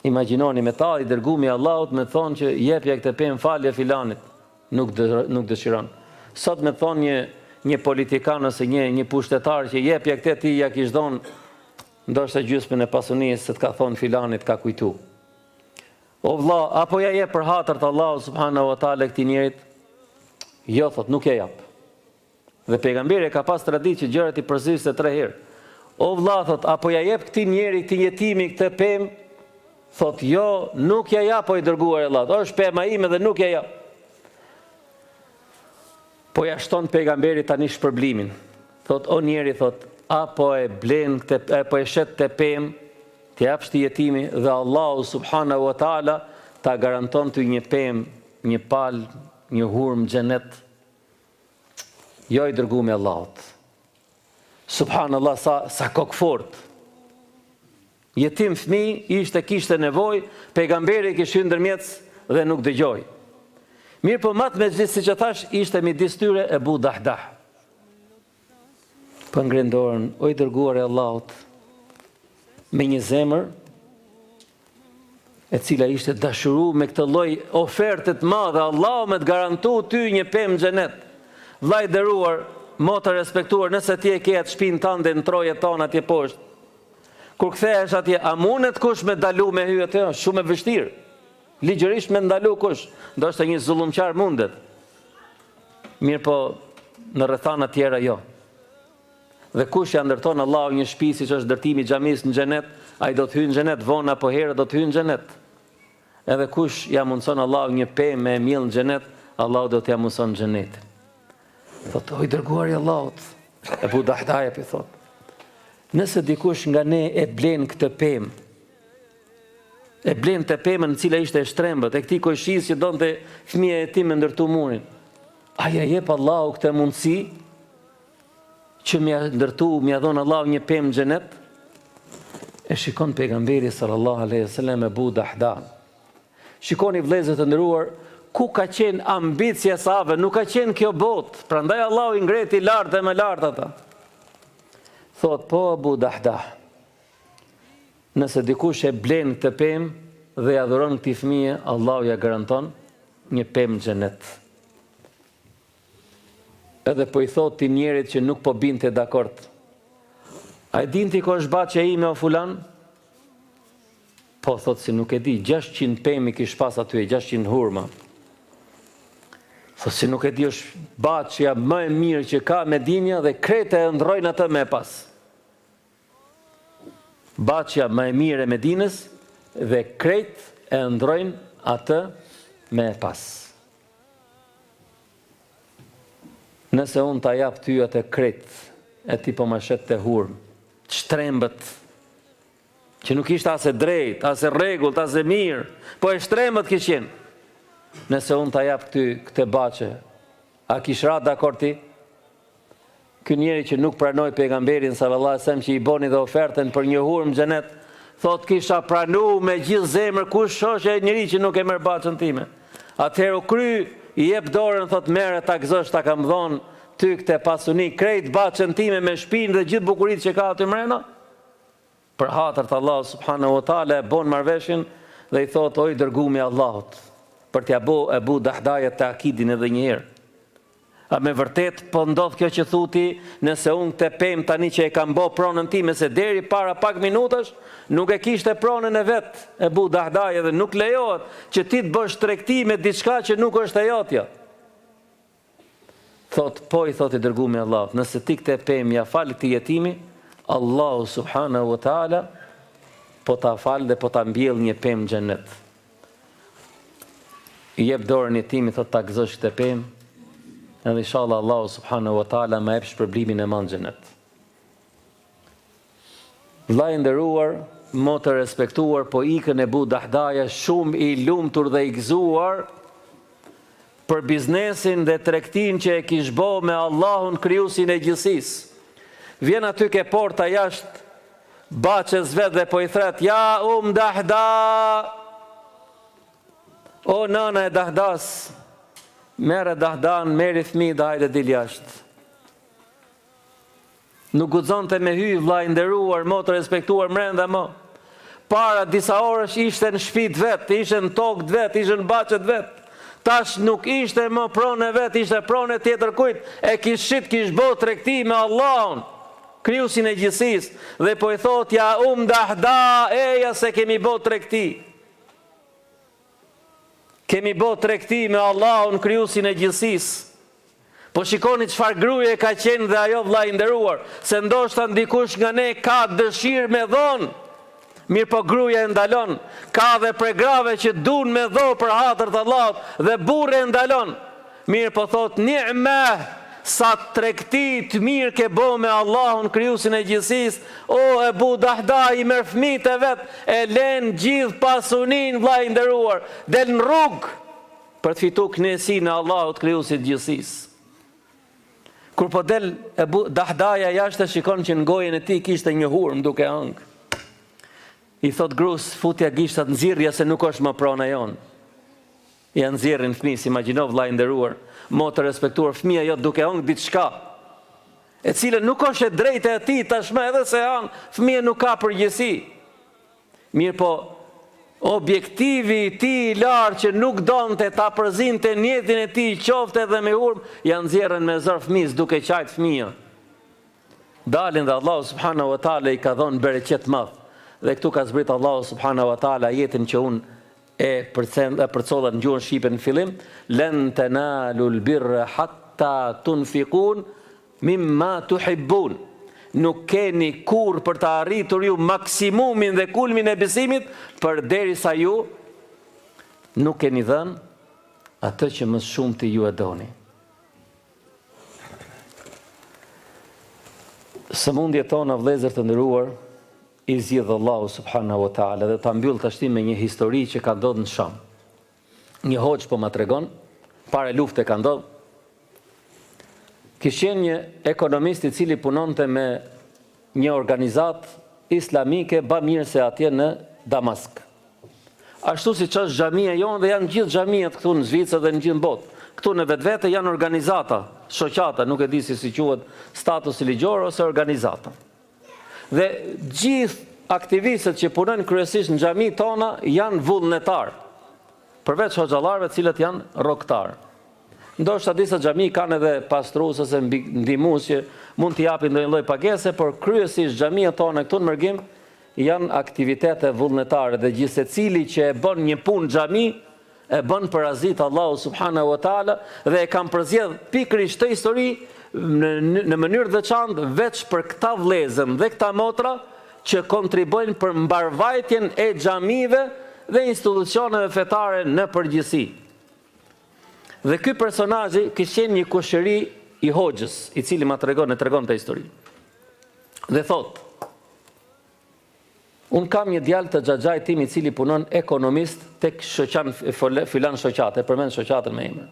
Imagjinoni me ta i dërgumi Allahut me thonë që jepja këtë pemë falje filanit, nuk dëshiron. Sot me thonë një politikan ose një pushtetar që jepja këtë ti ja kish dhon ndoshta gjysmën e pasunisë se të ka thonë filanit ka kujtu. O vlla, apo ja jep për hatër të Allahut subhanahu wa taala këtij njerit? Jo, thot, nuk ja jap. Dhe pejgamberi ka pas traditë që gjërat i përzisë 3 herë. O vlla, thot, apo ja jep këtij njeri, këtij jetimi këtë pemë? Thot, jo, nuk ja jap, o i dërguar i Allahut. Është pema ime dhe nuk ja jap. Po ja shton pejgamberi tani shpërblimin. Thot, o njeri, thot, apo e blen apo e shet të pemë, të japsh ti jetimi dhe Allahu subhanahu wa taala ta garanton ty një pemë, një palë, një hurmë xhenet. Jo i dërguar i Allahut. Subhanallah, sa kokë fort. Jetim fëmijë kishte nevojë, pejgamberi kishte ndërmjetës dhe nuk dëgjoi. Mirë po matë me gjithë si që thash, ishte midis tyre Ebu Dahdah. Për ngren dorën, o i dërguar i Allahut, me një zemër, e cila ishte dashuru me këtë lloj ofertet madhe, Allahu me të garantu ty një pemë xhenet. Vllai nderuar, motë respektuar, nëse ti e ke atë shtëpinë tënde në trojet tona atje poshtë. Kur kthehesh atje, a mundet kush me dalu me hyj atë? Shumë e vështirë. Ligjërisht me ndalu kush, ndoshta një zullumqar mundet. Mirë po, në rrethana tjera jo. Dhe kush ja ndërton Allahu një shtëpi siç është ndërtimi i xhamisë në xhenet, ai do të hyjë në xhenet, vonë apo herë do të hyjë në xhenet. Edhe kush ja mundson Allahu një pemë me miell në xhenet, Allahu do t'ja mundson xhenetin. Thot, o i dërguar i Allahut, Ebu Dahdah i thot, nëse dikush nga ne e blen këtë pemë, e blen të pemën në cila ishte e shtrembët, e këtij kojshiz që donte fëmia e tij me ndërtu murin, a ja jep Allahu këtë mundësi që m'ia ndërtu, m'ia dhon Allahu një pemë në xhenet? E shikon pejgamberi sallallahu alaihi wasallam Ebu Dahdah. Shikoni vëllezër të nderuar, ku ka qenë ambicia e sahabëve, nuk ka qenë kjo botë, prandaj Allahu i ngreti lart dhe më lart ata. Thot, po Ebu Dahdah, nëse dikush e blen këtë pemë dhe ja dhuron këtij fëmije, Allahu ja garanton një pemë xhenet. Edhe po i thot ti njerit që nuk po binte dakord, A e din ti ko është baçja ime o fulan? Po, thot si nuk e di, 600 pemi kish pas aty, 600 hurma. Thot si nuk e di, është baçja më e mirë që ka Medinja dhe krete e ndrojnë atë me pas. Baçja më e mirë e Medinës dhe krete e ndrojnë atë me pas. Nëse unë ta jap ty atë kret, e ti po më shet të hurmë, të shtrembët, që nuk ishte as e drejt, as e rregullt, as e mirë, po e shtrembët kishin. Nëse unë ta jap ty këtë baçe, a kish ra dakord ti? Ky njeri që nuk pranoi pejgamberin sallallahu alajhi wasallam që i boni dhe ofertën për një hurmë xhenet, thot kisha pranu me gjithë zemër, kush është ai njeri që nuk e merr baçën time. Atëherë u kry, i jep dorën, thot merre ta gëzosh, ta kam dhon ty këtë pasuni, krejt baçën time me shpinë dhe gjithë bukuritë që ka aty mrena. Për hatër të Allah subhanahu wa taala e bon marrveshjen dhe i thot oj dërguami i Allahut, për t'ja bo Ebu Dahdaja të akidin edhe një herë. A me vërtet po ndodh kjo që thuti, nëse unë të pem tani që e kam bo pronën time, se deri para pak minutash nuk e kishte pronën e vetë Ebu Dahdaja dhe nuk lejohet që ti të bësh tregti me diçka që nuk është e jotja. Thot, po i thot i dërguami i Allahut, nëse ti këtë pem ja fal këtij jetimi, Allahu subhanahu wa taala po ta fal dhe po ta mbjell një pem në xhenet. I jep dorën jetimit, thot ta gëzosh këtë pem, edhe inshallah Allahu subhanahu wa taala më jep shpërblimin e madh në xhenet. Vllai i nderuar, motë respektuar, po ikën Ebu Dahdaja shumë i lumtur dhe i gëzuar për biznesin dhe tregtin që e kish bo me Allahun krijuesin e gjithësisë. Vjen aty ke porta jashtë, baçës vet dhe po i thret, ja Dahda, o nana e Dahdas, merë Dahdan, meri fëmijë dhe hajde dil jashtë. Nuk guxonte me hy vllai i nderuar, motë respektuar mrenda më. Para disa orësh ishte në shtëpitë vet, ishte në tokët vet, ishte në baçet vet. Tash nuk ishte më pronë vet, ishte pronë tjetër kujt. E kish bo tregti me Allahun, krijuesin e gjithësisë, dhe po i thot ja Dahda, eja se kemi bo tregti. Kemi bo tregti me Allahun, krijuesin e gjithësisë. Po shikoni çfarë gruaje ka qenë dhe ajo vllai i nderuar, se ndoshta ndikush nga ne ka dëshirë me dhon. Mirë po gruaja e ndalon, ka dhe prej grave që duan me dho për hatër të Allahut dhe burri e ndalon. Mirë po thot ni'ma, sa tregti të mirë ke bo me Allahun krijuesin e gjithësisë, o Ebu Dahda i merr fëmijët e vet, e len gjithë pasuninë vllai i nderuar, del në rrugë për të fituar kënaqësinë e Allahut krijuesit të gjithësisë. Kur po del Ebu Dahdaja jashtë, shikon që në gojën e tij kishte një hurmë duke hëngë. I thot grus, futja gishtat nxirrja se nuk është më prona jon. Ja nxjerrin fëmijë, imagjino vllai i nderuar, motë respektuar, fëmia jo duke hëngë diçka, e cila nuk është e drejtë e tij, tashmë edhe se han, fëmia nuk ka përgjegjësi. Mirë po, objektivi i tij i lartë që nuk donte ta përzinte njetin e tij, qofte edhe me hurmë, ja nxjerrën me zor fëmijës duke qajt fëmia. Dalin dhe Allahu subhanahu wa taala i ka dhënë bereqet madh. Dhe këtu ka zbrit Allahu subhanahu wa taala ajetin që unë e përcolla në gjuhën shqipe në fillim, lan tanalul birra hatta tunfiqun mimma tuhibbun. Nuk keni kurrë për të arritur ju maksimumin dhe kulmin e besimit përderisa ju nuk keni dhënë atë që më shumë të ju e doni. Sëmundjet tona, vëllezër të nderuar, i zgjidh Allahu subhanahu wa taala, dhe ta mbyll tash me një histori që ka ndodhur në Sham. Një hoxh po ma tregon, para lufte ka ndodhur. Kishte qenë një ekonomist i cili punonte me një organizat islamike bamirëse atje në Damask. Ashtu siç është xhamia jonë dhe janë gjithë xhamiat këtu në Zvicër dhe në gjithë botë. Këtu në vetvete janë organizata, shoqata, nuk e di si quhet statusi ligjor ose organizata. Dhe gjithë aktivistët që punojnë kryesisht në xhami tona janë vullnetar, përveç hoxhallarëve të cilët janë rrogtar. Ndoshta disa xhami kanë edhe pastrues ose ndihmues që mund t'i japin ndonjë lloj pagese, por kryesisht xhamiat tona këtu në Mërgim janë aktivitete vullnetare dhe gjithë secili që e bën një punë xhami e bën për azit Allahu subhanahu wa taala dhe e kam përzgjedh pikërisht këtë histori në mënyrë veçantë veç për këta vëllezër dhe këta motra që kontribojnë për mbarvajtjen e xhamive dhe institucioneve fetare në përgjithësi. Dhe ky personazh kishte një kushëri i Hoxhës, i cili ma tregon të histori. Dhe thot: unë kam një djalë të xhaxhait tim i cili punon ekonomist tek shoqan filan shoqate, përmend shoqatën me emër.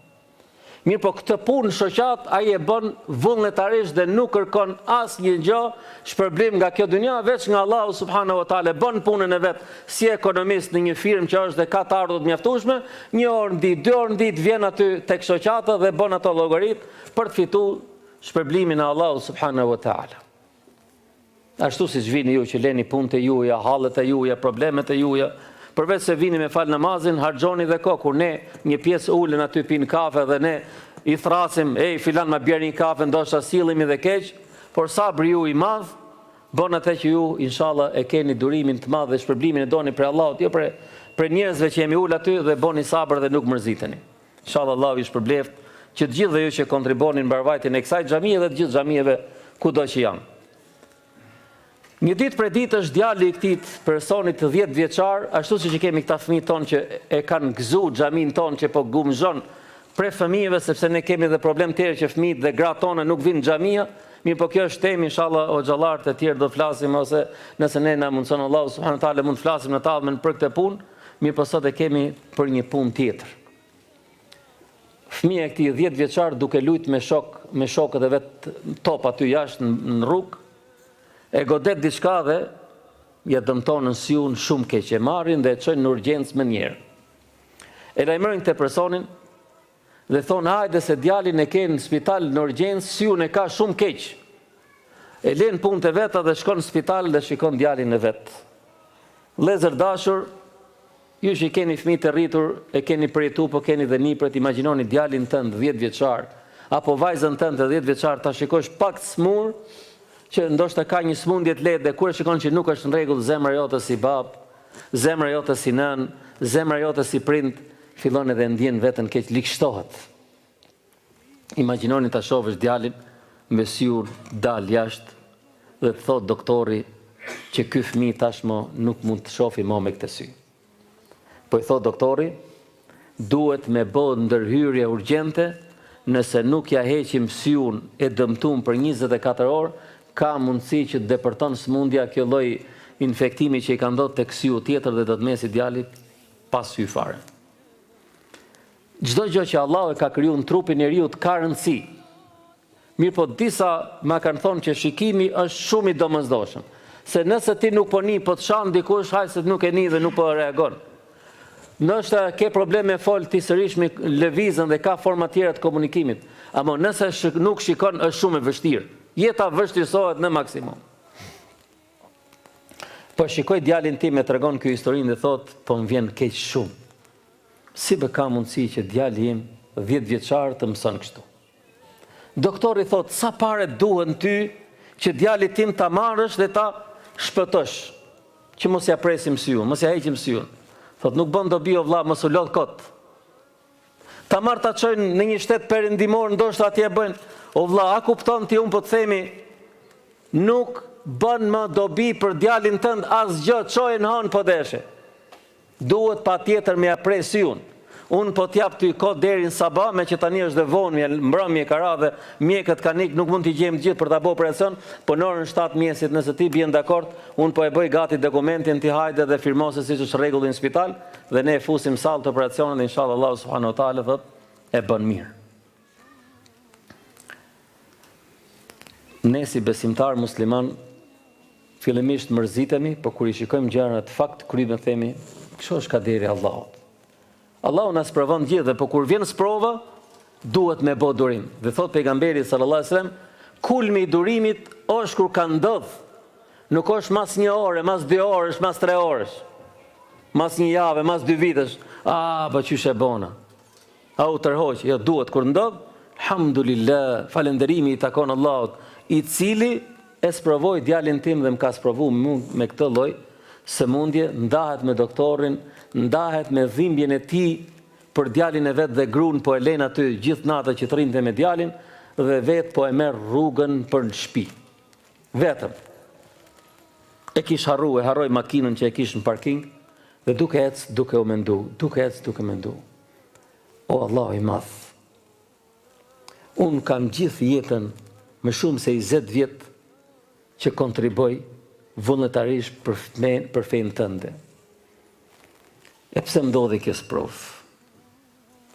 Mirë, po këtë punë shoqat ai e bën vullnetarisht dhe nuk kërkon asnjë gjë shpërblim nga kjo dynja veç nga Allahu subhanahu wa taala. Bën punën e vet si ekonomist në një firmë që është dhe ka të ardhur të mjaftueshme, 1 orë në ditë, 2 orë në ditë vjen aty tek shoqata dhe bën ato llogarit për të fituar shpërblimin e Allahu subhanahu wa taala. Ashtu siç vini ju që leni punët e juaja, hallet e juaja, problemet e juaja, përveç se vini me fal namazin, harxhoni dhe kohë kur ne një pjesë ulen aty pin kafe dhe ne i thrasim, ej filan ma bjerë një kafe, ndoshta sillemi dhe keq, por sabri ju i madh bën atë që ju inshallah e keni durimin të madh dhe shpërblimin e doni për Allahut, jo për njerëzve që jemi ul aty dhe boni sabër dhe nuk mërziteni. Inshallah Allahu ju shpërbleft që të gjithë dhe ju që kontribonin në mbarvajtjen e kësaj xhamie dhe të gjithë xhamieve kudo që janë. Një ditë për ditë është djali i këtij personit të 10 vjeçar, ashtu siç i kemi këta fëmijë tonë që e kanë gëzu xhamin tonë që po gumzon për fëmijëve, sepse ne kemi edhe problem tjerë që fëmijët dhe gratë tonë nuk vinë në xhamia. Mirë, po kjo është temë, inshallah o xhallar të tjerë do flasim, ose nëse ne na mundson Allahu subhanahu wa taala mund të flasim në tavën për këtë punë. Mirë, po sot e kemi për një punë tjetër. Fëmia e këtij 10 vjeçar duke luajtur me shokët e vet top aty jashtë në rrugë, e godet diçka dhe ja dëmton në syun shumë keq, e marrin dhe e çojnë në urgjencë më njëherë. E lajmërojnë të personin dhe thonë hajde se djalin e ke në spital në urgjencë, syun e ka shumë keq. E len punët e veta dhe shkon në spital dhe shikon djalin e vet. Vëllezër dashur, ju që keni fëmijë të rritur, e keni përjetu, po keni dhe nipret, imagjinoni djalin tënd 10 vjeçar apo vajzën tënde 10 vjeçar ta shikosh pak të smur, që ndoshta ka një smundje të lehtë dhe kur e shikon që nuk është në rregull, zemra jote si bab, zemra jote si nën, zemra jote si prind, fillon edhe ndjen veten keq, likshtohet. Imagjinoni ta shohësh djalin me syur dal jashtë dhe të thot doktori që ky fëmijë tashmë nuk mund të shohë më me këtë sy. Po i thot doktori, duhet me bë ndërhyrje urgjente, nëse nuk ja heqim syun e dëmtuar për 24 orë, ka mundësi që të depërton smundja kjo lloj infektimi që i ka ndodhur tek syu tjetër dhe do të mesi djalit pas sy fare. Çdo gjë që Allahu e ka krijuar në trupin e njeriu ka rëndësi. Mirë, po disa ma kanë thonë që shikimi është shumë i domosdoshëm. Se nëse ti nuk po ni, po të shan dikush, hajde se nuk e ni dhe nuk po reagon. Nështë ke probleme fol ti sërish me lëvizën dhe ka forma tjera të komunikimit. Ama nëse nuk shikon është shumë e vështirë. Jeta vështirësohet në maksimum. Po shikoj djalin tim e tregon kjo historinë dhe thot, po më vjen keq shumë. Si be ka mundësi që djali im 10 vjeçar të mëson kështu? Doktori thot, sa pare duhen ty që djali tim ta marrësh dhe ta shpëtosh, që mos ja presim syun, mos ja heqim syun. Thot, nuk bën dobi o vlla, mos u lodh kot. Ta marr ta çojnë në një shtet perëndimor, ndoshta atje bëjnë. O vlla, a kupton ti unë po të themi, nuk bën më dobi për djalin tënd asgjë, çoje në hën po deshe. Duhet patjetër me ja pres syun. Unë po t'jap ty kohë deri në sabah, me që tani është dhe vonë, mbrëmje ka radhë dhe mjekët kanë ikë, nuk mund t'i gjejmë gjithë për ta bërë operacion, po në orën 7 mjesit, nëse ti bien dakord, unë po e bëj gati dokumentin, ti hajde dhe firmose siç është rregulli në spital, dhe ne e fusim sallë të operacionit dhe inshallah Allahu subhanahu wa taala thot e bën mirë. Ne si besimtar musliman fillimisht mërzitemi, por kur i shikojmë gjërat fakt kryme themi, kështu është kaderi i Allahut. Allahu na sprovon gjithë, por kur vjen sprova, duhet me bë durim. Dhe thot pejgamberi sallallahu alajhi wasallam, kulmi i durimit është kur ka ndodh. Nuk është mas 1 orë, mas 2 orësh, mas 3 orësh. Mas 1 javë, mas 2 vitesh. Po çysh e bona. U tërhoq, jo duhet kur ndodh. Alhamdulillah, falënderimi i takon Allahut. i cili e sprovoi djalin tim dhe më ka sprovu me këtë lloj sëmundje, ndahet me doktorin, ndahet me dhimbjen e tij për djalin e vet dhe gruan po e lën aty gjithë natën që trinte me djalin dhe vet po e merr rrugën për në shtëpi. Vetëm. E kish harrua, harroi makinën që e kish në parking dhe duke ecë, duke u mendu, duke ecë, duke mendu. O Allah i madh. Unë kam gjithë jetën më shumë se 20 vjet që kontriboj vullnetarisht për fenë tënde. E pse më ndodhi kjo sprov?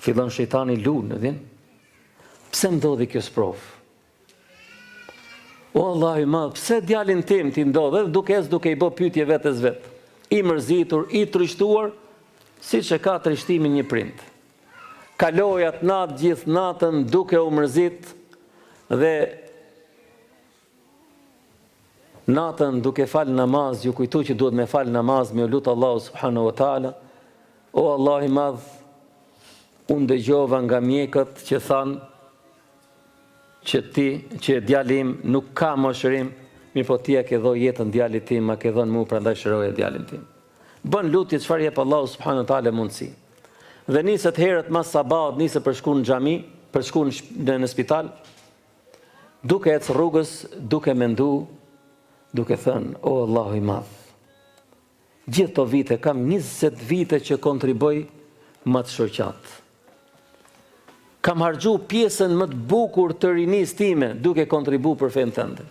Fillon shejtani lunë, din? Pse më ndodhi kjo sprov? O Allah i madh, pse djalin tim ti ndodhe duke i bë pyetje vetes vet. I mërzitur, i trishtuar, siç e ka trishtimin një prind. Kaloi atë natë gjithë natën duke u mërzit dhe natën duke fal namaz, ju kujtu që duhet me fal namaz, me lut Allahu subhanahu wa taala. O Allah i madh, unë dëgjova nga mjekët që thanë që djali im nuk ka moshërim, mirë po ti e ke dhënë jetën djalit tim, ma ke dhënë mua, prandaj shëroje djalin tim. Bën lutje çfarë jep Allahu subhanahu wa taala mundsi. Dhe niset herët mas sabat, niset për shkuën në xhami, për shkuën në spital, duke ecë rrugës, duke mendu, duke thënë, o Allahu i madh. Gjithë to vite, kam 20 vite që kontriboj më të shoqat. Kam harxhu pjesën më të bukur të rinisë time duke kontribu për fenë tënde.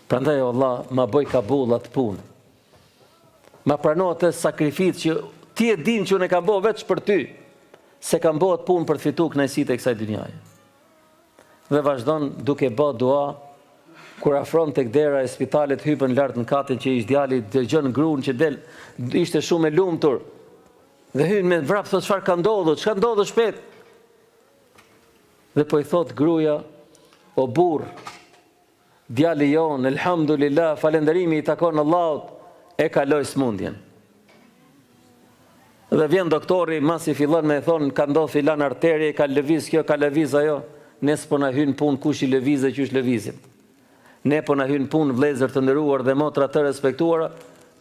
Prandaj o Allah, ma bëj kabull atë punë. Ma prano atë sakrificë që ti e din që unë e kam bëu vetëm për ty, se kam bëu atë punë për të fituar kënaqësitë e kësaj dynjaje. Dhe vazhdon duke bë dua, kur afron tek dera e spitalit, hypën lart në katin që ishte djali, dëgjon gruan që del, ishte shumë e lumtur. Dhe hyn me vrap, thot çfarë ka ndodhur? Çka ndodhur shpejt? Dhe po i thot gruaja, o burr, djali jon, elhamdulillah, falënderimi i takon Allahut, e kaloi smundjen. Dhe vjen doktori, masi fillon me thonë, ka ndodhur filan arteri, ka lëviz kjo, ka lëviz ajo, ne s'po na hyn punë kush i lëvizë, qysh lëvizim. Ne po na hyn punë vëllezër të nderuar dhe motra të respektuara,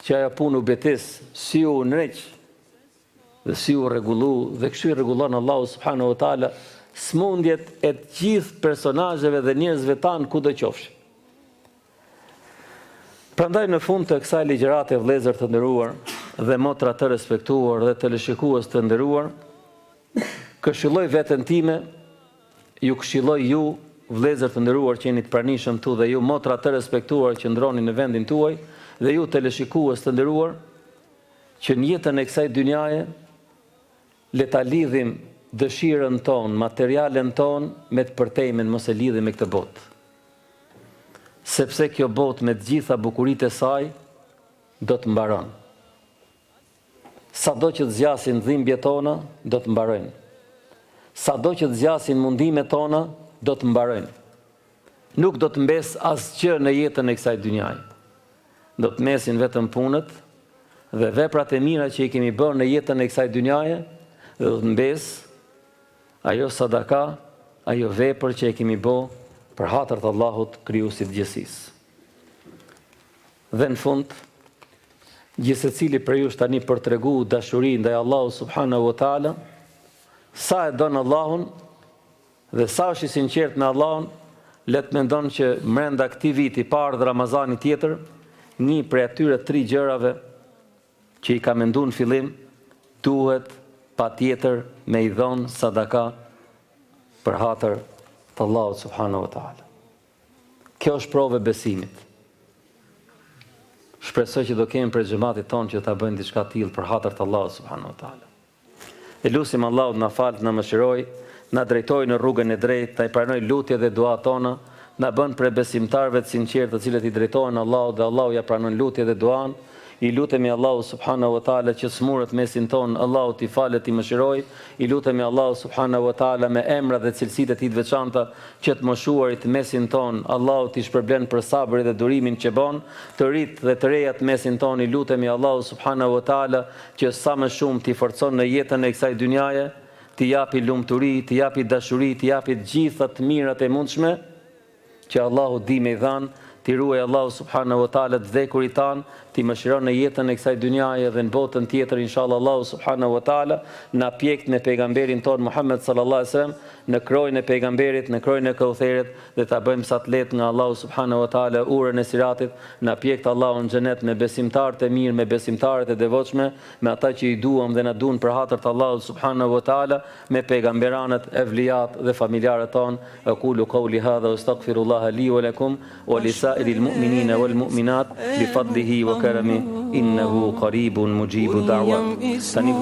që ajo punë u betis, si u nreq, dhe si u rregullu, dhe kështu i rregullon Allahu subhanahu wa taala smundjet e të gjithë personazheve dhe njerëzve tanë kudo qofshin. Prandaj në fund të kësaj ligjërate, vëllezër të nderuar dhe motra të respektuar dhe teleshikues të nderuar, këshilloj veten time, ju këshilloj ju, vëllezër të nderuar që jeni të pranishëm tu dhe ju motra të respektuar që ndroni në vendin tuaj dhe ju teleshikues të nderuar, që në jetën e kësaj dynjaje le ta lidhim dëshirën tonë, materialen tonë me të përtejmen, mos e lidhim me këtë botë. Sepse kjo botë me të gjitha bukuritë e saj do të mbaron. Sado që të zgjasin dhimbjet tona, do të mbarojnë. Sado që të zgjasin mundimet tona, do të mbarojnë. Nuk do të mbes asgjë në jetën e kësaj dynjaje. Do të mesin vetëm punët dhe veprat e mira që i kemi bërë në jetën e kësaj dynjaje, dhe do të mbes ajo sadaka, ajo vepër që e kemi bë për hatër të Allahut, krijuesit të gjithësisë. Dhe në fund, gjithë secili për ju tani për tregu dashuri ndaj Allahut subhanahu wa taala, sa e don Allahun dhe sa është i sinqert me Allahun, le të mendon që brenda këtij viti parë dhe Ramazanit tjetër, një prej atyre 3 gjërave që i ka menduar në fillim, duhet patjetër me i dhon sadaka për hatër të Allahut subhanahu wa taala. Kjo është provë e besimit. Shpresoj që do kemi për xhamatin ton që ta bëjnë diçka të tillë për hatër të Allahut subhanahu wa taala. E lutim Allahut na fal, na mëshiroj, na drejtoj në rrugën e drejtë, ta i pranoj lutjet dhe duat tona, na bën prej besimtarëve të sinqertë, të cilët i drejtohen Allahut dhe Allahu ja pranon lutjet dhe duan. I lutemi Allahu subhanahu wa taala që smurët mesin ton, Allahu t'i falet, t'i mëshiroj. I lutemi Allahu subhanahu wa taala me emra dhe cilësitë e tij të veçanta që të moshuarit mesin ton, Allahu t'i shpërblen për sabrin dhe durimin që bën, të rit dhe të rejat mesin ton. I lutemi Allahu subhanahu wa taala që sa më shumë t'i forcon në jetën e kësaj dynjaje, t'i japi lumturi, t'i japi dashuri, t'i japi të gjitha të mirat e mundshme, që Allahu di me i dhanë, ti ruaj Allahu subhanahu wa taala të vdekurit tan, ti mëshiron në jetën e kësaj dynjaje dhe në botën tjetër inshallah Allahu subhanahu wa taala, na pjekt me pejgamberin ton Muhammed sallallahu alaihi wasallam, në krojën e pejgamberit, në krojën e Kautherit dhe ta bëjmë sa të lehtë nga Allahu subhanahu wa taala urën e siratit, na pjekt Allahu në xhenet me besimtarët e mirë, me besimtarët e devotshme, me ata që i duam dhe na duan për hatër të Allahut subhanahu wa taala, me pejgamberanët, evlijat dhe familjarët ton. Aqulu qawli hadha wastaghfirullaha li wa lakum wa lisa'iril mu'minina wal mu'minat bi fadlihi wa karamihi innahu qaribun mujibu da'wat. Tani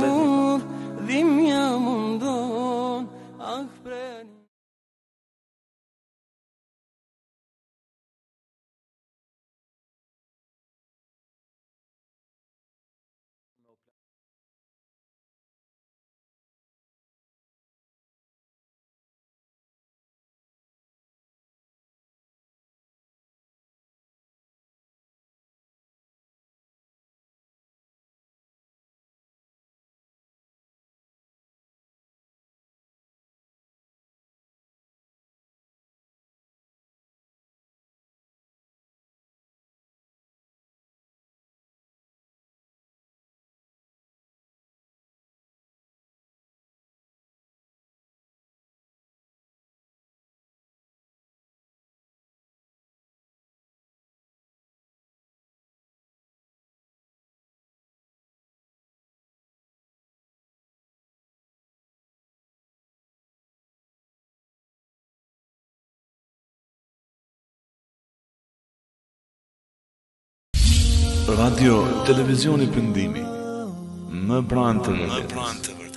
Radio Televizioni Perndimi, më pranë të vërtetës.